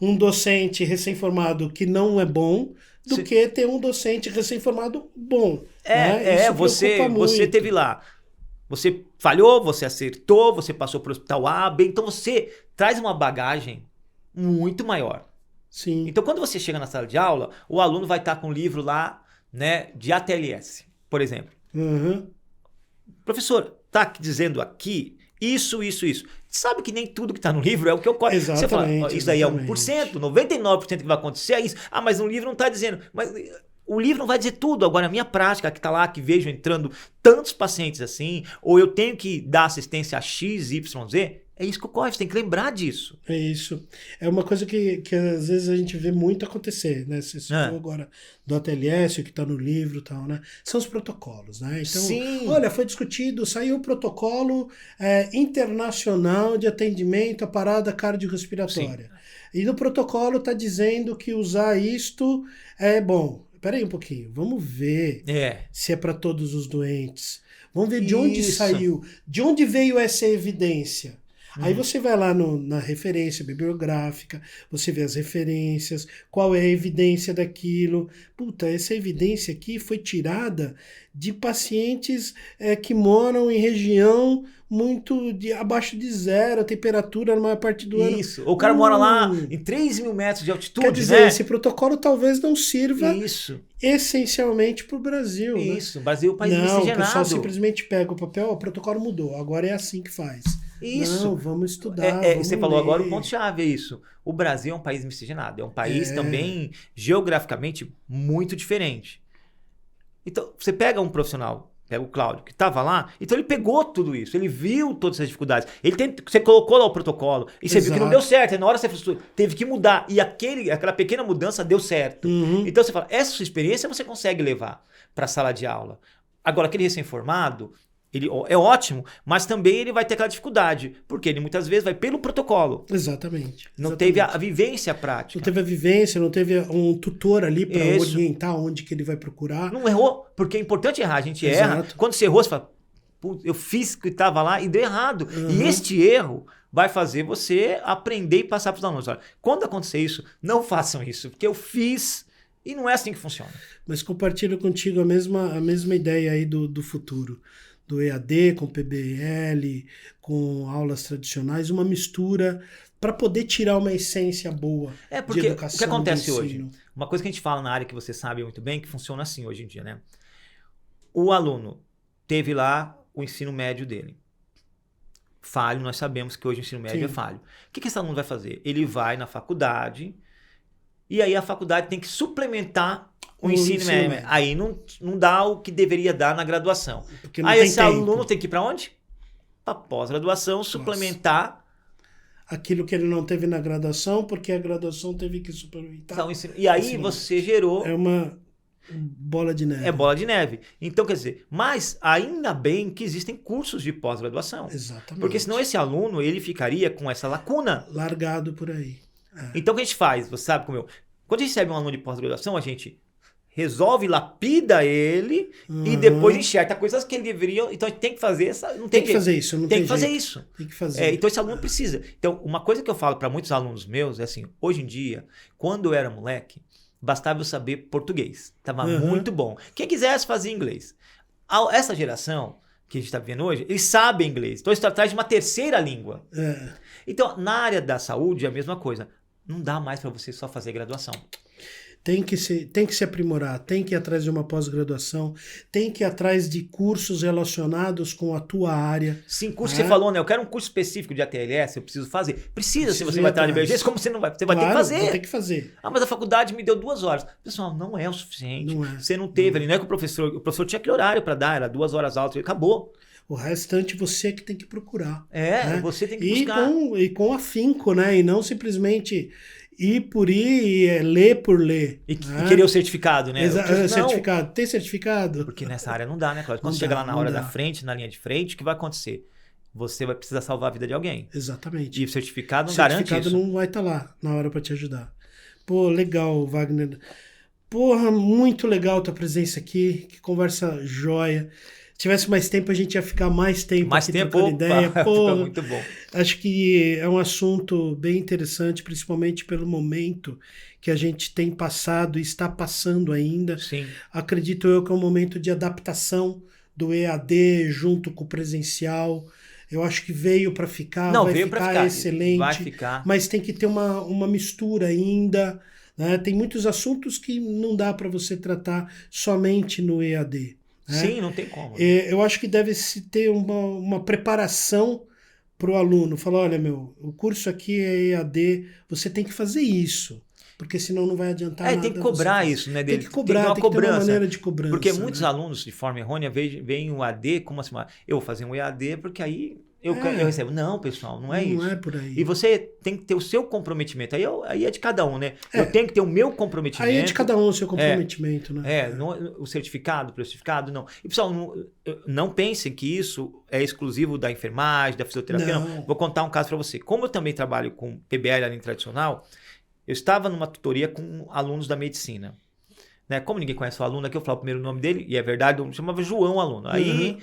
um docente recém-formado que não é bom do que ter um docente recém-formado bom. Né? Isso você preocupa muito. teve lá. Você falhou, você acertou, você passou para o hospital A, B, então você traz uma bagagem muito maior. Sim. Então, quando você chega na sala de aula, o aluno vai estar com um livro lá, né, de ATLS, por exemplo. Uhum. Professor, tá dizendo aqui isso. Sabe que nem tudo que está no livro é o que ocorre. Você fala, isso aí é 1%, 99% que vai acontecer é isso. Ah, mas no livro não está dizendo. Mas o livro não vai dizer tudo. Agora, a minha prática, que está lá, que vejo entrando tantos pacientes assim, ou eu tenho que dar assistência a X, Y, Z, é isso que ocorre, você tem que lembrar disso. É isso. É uma coisa que às vezes a gente vê muito acontecer, né? Você citou agora do ATLS, que está no livro e tal, né? São os protocolos, né? Então, Sim. olha, foi discutido, saiu o protocolo internacional de atendimento à parada cardiorrespiratória. Sim. E no protocolo está dizendo que usar isto é bom. Peraí um pouquinho, vamos ver se é para todos os doentes. Vamos ver de onde saiu, de onde veio essa evidência. Aí você vai lá na referência bibliográfica, você vê as referências, qual é a evidência daquilo. Puta, essa evidência aqui foi tirada de pacientes que moram em região muito abaixo de zero, a temperatura na maior parte do ano. Isso, o cara mora lá em 3 mil metros de altitude, quer dizer, né? Esse protocolo talvez não sirva essencialmente para o Brasil. Isso, né? O Brasil é um país miscigenado. miscigenado. O pessoal simplesmente pega o papel, o protocolo mudou, agora é assim que faz. Isso. Não, vamos estudar. Você falou agora o ponto-chave, é isso. O Brasil é um país miscigenado, é um país também geograficamente muito diferente. Então, você pega um profissional, pega o Cláudio, que estava lá, então ele pegou tudo isso, ele viu todas essas dificuldades, você colocou lá o protocolo, e você viu que não deu certo, e na hora você teve que mudar, e aquela pequena mudança deu certo. Então você fala, essa sua experiência você consegue levar para a sala de aula. Agora, aquele recém-formado, ele é ótimo, mas também ele vai ter aquela dificuldade, porque ele muitas vezes vai pelo protocolo. Exatamente. Não teve a vivência prática. Não teve a vivência, não teve um tutor ali para orientar onde que ele vai procurar. Não errou, porque é importante errar, a gente erra. Quando você errou, você fala, eu fiz o que estava lá e deu errado. E este erro vai fazer você aprender e passar para os alunos. Olha, quando acontecer isso, não façam isso, porque eu fiz e não é assim que funciona. Mas compartilho contigo a mesma ideia aí do futuro. Do EAD, com PBL, com aulas tradicionais, uma mistura para poder tirar uma essência boa porque de educação. O que acontece hoje? Uma coisa que a gente fala na área que você sabe muito bem, que funciona assim hoje em dia, né? O aluno teve lá o ensino médio dele. Falho, nós sabemos que hoje o ensino médio é falho. O que esse aluno vai fazer? Ele vai na faculdade e aí a faculdade tem que suplementar o O ensino ensino médio. médio. Aí não dá o que deveria dar na graduação. Porque não Aí tem esse tempo. aluno tem que ir para onde? Para pós-graduação, suplementar Aquilo que ele não teve na graduação, porque a graduação teve que suplementar. o ensino. E aí ensino você gerou É uma bola de neve. bola de neve. Então, quer dizer, mas ainda bem que existem cursos de pós-graduação. Exatamente. Porque senão esse aluno, ele ficaria com essa lacuna. Largado por aí. Então, o que a gente faz? Você sabe como eu... Quando a gente recebe um aluno de pós-graduação, a gente resolve, lapida ele e depois enxerta coisas que ele deveria... Então, a gente tem que fazer essa... Não Tem tem que fazer isso. Não Tem tem que fazer jeito. isso. Tem que fazer. Então, esse aluno precisa. Então, uma coisa que eu falo para muitos alunos meus é assim, hoje em dia, quando eu era moleque, bastava eu saber português. Tava muito bom. Quem quisesse fazer inglês. Essa geração que a gente está vivendo hoje, eles sabem inglês. Então, eles estão atrás de uma terceira língua. Então, na área da saúde, é a mesma coisa. Não dá mais para você só fazer graduação. Tem que se aprimorar, tem que ir atrás de uma pós-graduação, tem que ir atrás de cursos relacionados com a tua área. Sim, curso que você falou, né? Eu quero um curso específico de ATLS, eu preciso fazer. Precisa, se você vai estar na emergência, como você não vai? Você vai ter que fazer. Vai ter que fazer. Ah, mas a faculdade me deu 2 horas. Pessoal, não é o suficiente. Não é. Você não teve ali, não é que o professor tinha aquele horário para dar, era 2 horas aulas, acabou. O restante você que tem que procurar. Você tem que buscar. E com afinco, né? E não simplesmente ir por ir, ler por ler. E querer o certificado, né? Certificado. Tem certificado? Porque nessa área não dá, né, Cláudio? Quando Não chegar dá, lá na não hora dá. da frente, na linha de frente, o que vai acontecer? Você vai precisar salvar a vida de alguém. Exatamente. E o certificado não O garante certificado isso. não vai estar lá na hora para te ajudar. Pô, legal, Wagner. Porra, muito legal tua presença aqui. Que conversa joia. Se tivesse mais tempo, a gente ia ficar mais tempo Mais aqui tempo, trocando ideia. Pô, fica muito bom. acho que é um assunto bem interessante, principalmente pelo momento que a gente tem passado e está passando ainda. Sim. Acredito eu que é um momento de adaptação do EAD junto com o presencial. Eu acho que veio para ficar, Não, vai veio ficar para ficar. excelente. Vai ficar. Mas tem que ter uma mistura ainda. Né? Tem muitos assuntos que não dá para você tratar somente no EAD. Né? Sim, não tem como. Eu acho que deve-se ter uma preparação para o aluno. Falar, olha, o curso aqui é EAD, você tem que fazer isso. Porque senão não vai adiantar nada. Tem que cobrar isso, né? Tem que cobrar, tem que ter uma maneira de cobrança. Porque muitos né? alunos, de forma errônea, veem o AD como assim, eu vou fazer um EAD porque aí eu recebo. Não, pessoal, não é isso. Não é por aí. E você tem que ter o seu comprometimento. Aí é de cada um, né? Eu tenho que ter o meu comprometimento. Aí é de cada um o seu comprometimento, né? O certificado, não. E, pessoal, não pensem que isso é exclusivo da enfermagem, da fisioterapia, não. Vou contar um caso para você. Como eu também trabalho com PBL ali tradicional, eu estava numa tutoria com alunos da medicina. Né? Como ninguém conhece o aluno aqui, eu falo o primeiro nome dele, e é verdade, eu chamava João o aluno. Aí,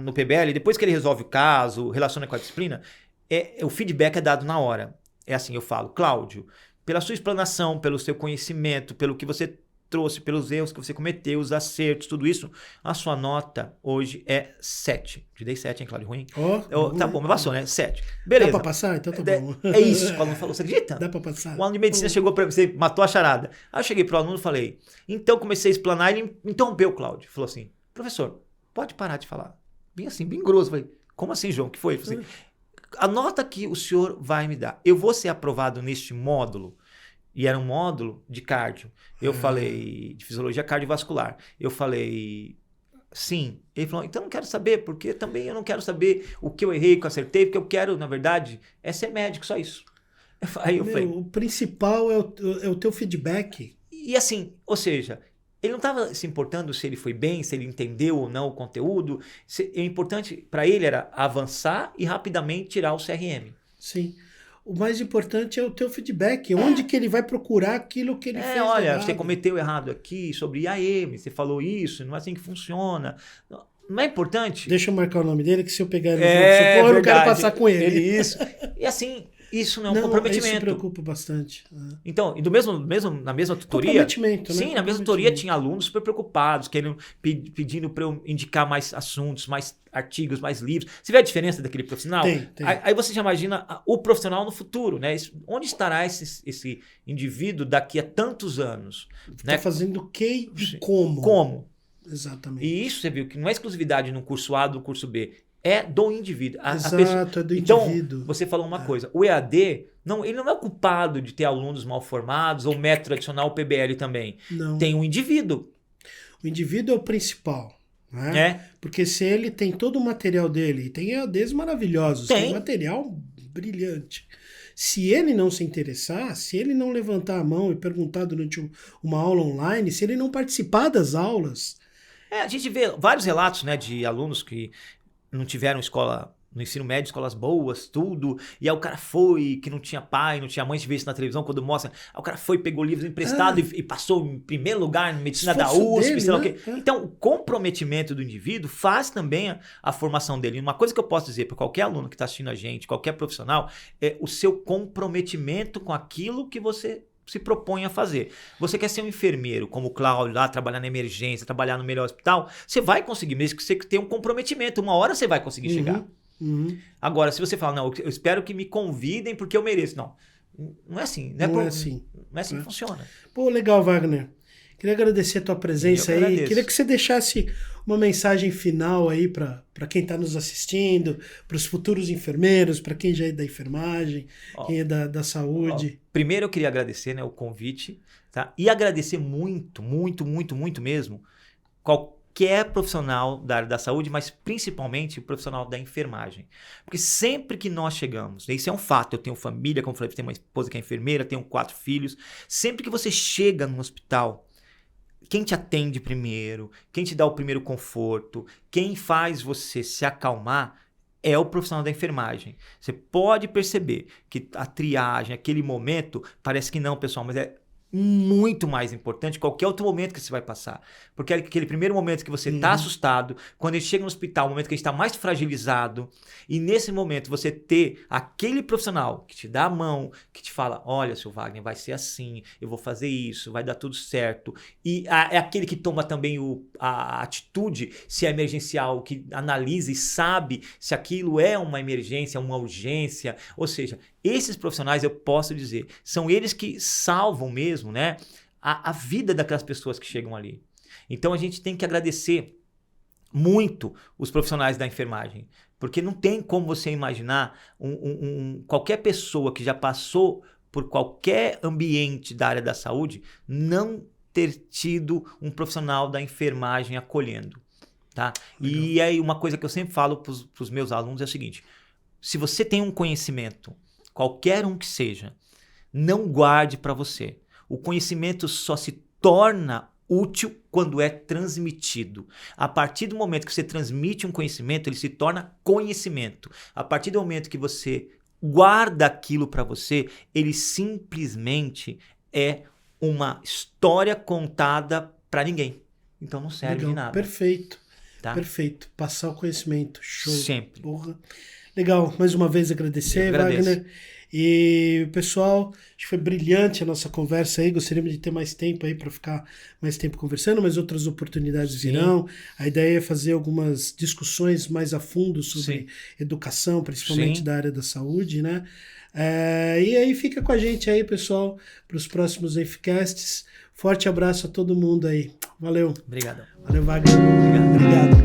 no PBL, depois que ele resolve o caso, relaciona com a disciplina, o feedback é dado na hora. É assim, eu falo, Cláudio, pela sua explanação, pelo seu conhecimento, pelo que você trouxe, pelos erros que você cometeu, os acertos, tudo isso, a sua nota hoje é 7. Te dei 7, hein, Cláudio? Ruim? Tá bom, mas passou, né? 7. Beleza. Dá pra passar? Então tá bom. É isso que o aluno falou, você acredita? Dá pra passar. O aluno de medicina chegou para você, matou a charada. Aí eu cheguei pro aluno e falei, então comecei a explanar, ele interrompeu o Cláudio. Falou assim, professor, pode parar de falar. Bem assim, bem grosso. Falei, como assim, João? O que foi? Falei assim, a nota que o senhor vai me dar, eu vou ser aprovado neste módulo? E era um módulo de cardio. Eu falei, de fisiologia cardiovascular. Eu falei, sim. Ele falou, então não quero saber, porque também eu não quero saber o que eu errei, o que eu acertei, porque eu quero, na verdade, é ser médico, só isso. Aí eu falei... O principal é o teu feedback. E assim, ou seja, ele não estava se importando se ele foi bem, se ele entendeu ou não o conteúdo. O importante para ele era avançar e rapidamente tirar o CRM. Sim. O mais importante é o teu feedback. Onde que ele vai procurar aquilo que ele fez olha, errado. você cometeu errado aqui sobre IAM, você falou isso, não é assim que funciona. Não é importante? Deixa eu marcar o nome dele, que se eu pegar ele no socorro, eu não quero passar com ele. Isso. E assim, isso não é um comprometimento. Isso me preocupa bastante. Então, e na mesma tutoria... Comprometimento, né? Sim, na mesma tutoria tinha alunos super preocupados, pedindo para eu indicar mais assuntos, mais artigos, mais livros. Você vê a diferença daquele profissional? Tem. Aí você já imagina o profissional no futuro, né? Onde estará esse indivíduo daqui a tantos anos? Né? Tá fazendo o que e como. Como? Exatamente. E isso você viu que não é exclusividade no curso A do curso B. é do indivíduo. Exato, é do então, indivíduo. você falou uma coisa, o EAD, ele não é culpado de ter alunos mal formados, ou método tradicional, o PBL também. Não. Tem um indivíduo. O indivíduo é o principal. Né? Porque se ele tem todo o material dele, tem EADs maravilhosos, tem material brilhante. Se ele não se interessar, se ele não levantar a mão e perguntar durante uma aula online, se ele não participar das aulas... A gente vê vários relatos, né, de alunos que não tiveram escola... No ensino médio, escolas boas, tudo. E aí o cara foi, que não tinha pai, não tinha mãe, a gente vê isso na televisão quando mostra. Aí o cara foi, pegou livros emprestados e passou em primeiro lugar na medicina da USP, dele, sei lá né? o quê. Então, o comprometimento do indivíduo faz também a formação dele. Uma coisa que eu posso dizer para qualquer aluno que está assistindo a gente, qualquer profissional, é o seu comprometimento com aquilo que você se propõe a fazer. Você quer ser um enfermeiro, como o Cláudio, lá trabalhar na emergência, trabalhar no melhor hospital, você vai conseguir, mesmo que você tenha um comprometimento. Uma hora você vai conseguir chegar. Agora, se você fala, não, eu espero que me convidem porque eu mereço. Não é assim. Não é assim que funciona. Pô, legal, Wagner. Queria agradecer a tua presença aí. Agradeço. Queria que você deixasse uma mensagem final aí para quem está nos assistindo, para os futuros enfermeiros, para quem já é da enfermagem, quem é da saúde. Primeiro eu queria agradecer, né, o convite, tá? E agradecer muito, muito, muito, muito mesmo qualquer profissional da área da saúde, mas principalmente o profissional da enfermagem. Porque sempre que nós chegamos, isso é um fato, eu tenho família, como eu falei, tenho uma esposa que é enfermeira, tenho 4 filhos, sempre que você chega no hospital, quem te atende primeiro, quem te dá o primeiro conforto, quem faz você se acalmar é o profissional da enfermagem. Você pode perceber que a triagem, aquele momento, parece que não, pessoal, mas é muito mais importante qualquer outro momento que você vai passar. Porque aquele primeiro momento que você está assustado, quando a gente chega no hospital, o momento que a gente está mais fragilizado, e nesse momento você ter aquele profissional que te dá a mão, que te fala, olha, seu Wagner, vai ser assim, eu vou fazer isso, vai dar tudo certo. E é aquele que toma também a atitude, se é emergencial, que analisa e sabe se aquilo é uma emergência, uma urgência. Ou seja, esses profissionais, eu posso dizer, são eles que salvam mesmo, né, a vida daquelas pessoas que chegam ali. Então a gente tem que agradecer muito os profissionais da enfermagem, porque não tem como você imaginar qualquer pessoa que já passou por qualquer ambiente da área da saúde não ter tido um profissional da enfermagem acolhendo. Tá? E aí uma coisa que eu sempre falo para os meus alunos é o seguinte, se você tem um conhecimento, qualquer um que seja, não guarde para você. O conhecimento só se torna útil quando é transmitido. A partir do momento que você transmite um conhecimento, ele se torna conhecimento. A partir do momento que você guarda aquilo para você, ele simplesmente é uma história contada para ninguém. Então não serve de nada. Perfeito. Tá? Perfeito. Passar o conhecimento. Show. Sempre. Porra. Legal. Mais uma vez agradecer, Wagner. E, pessoal, acho que foi brilhante a nossa conversa aí. Gostaríamos de ter mais tempo aí para ficar mais tempo conversando, mas outras oportunidades virão. A ideia é fazer algumas discussões mais a fundo sobre educação, principalmente da área da saúde, né? E aí fica com a gente aí, pessoal, para os próximos Enficasts. Forte abraço a todo mundo aí. Valeu. Obrigado. Valeu, Wagner. Obrigado.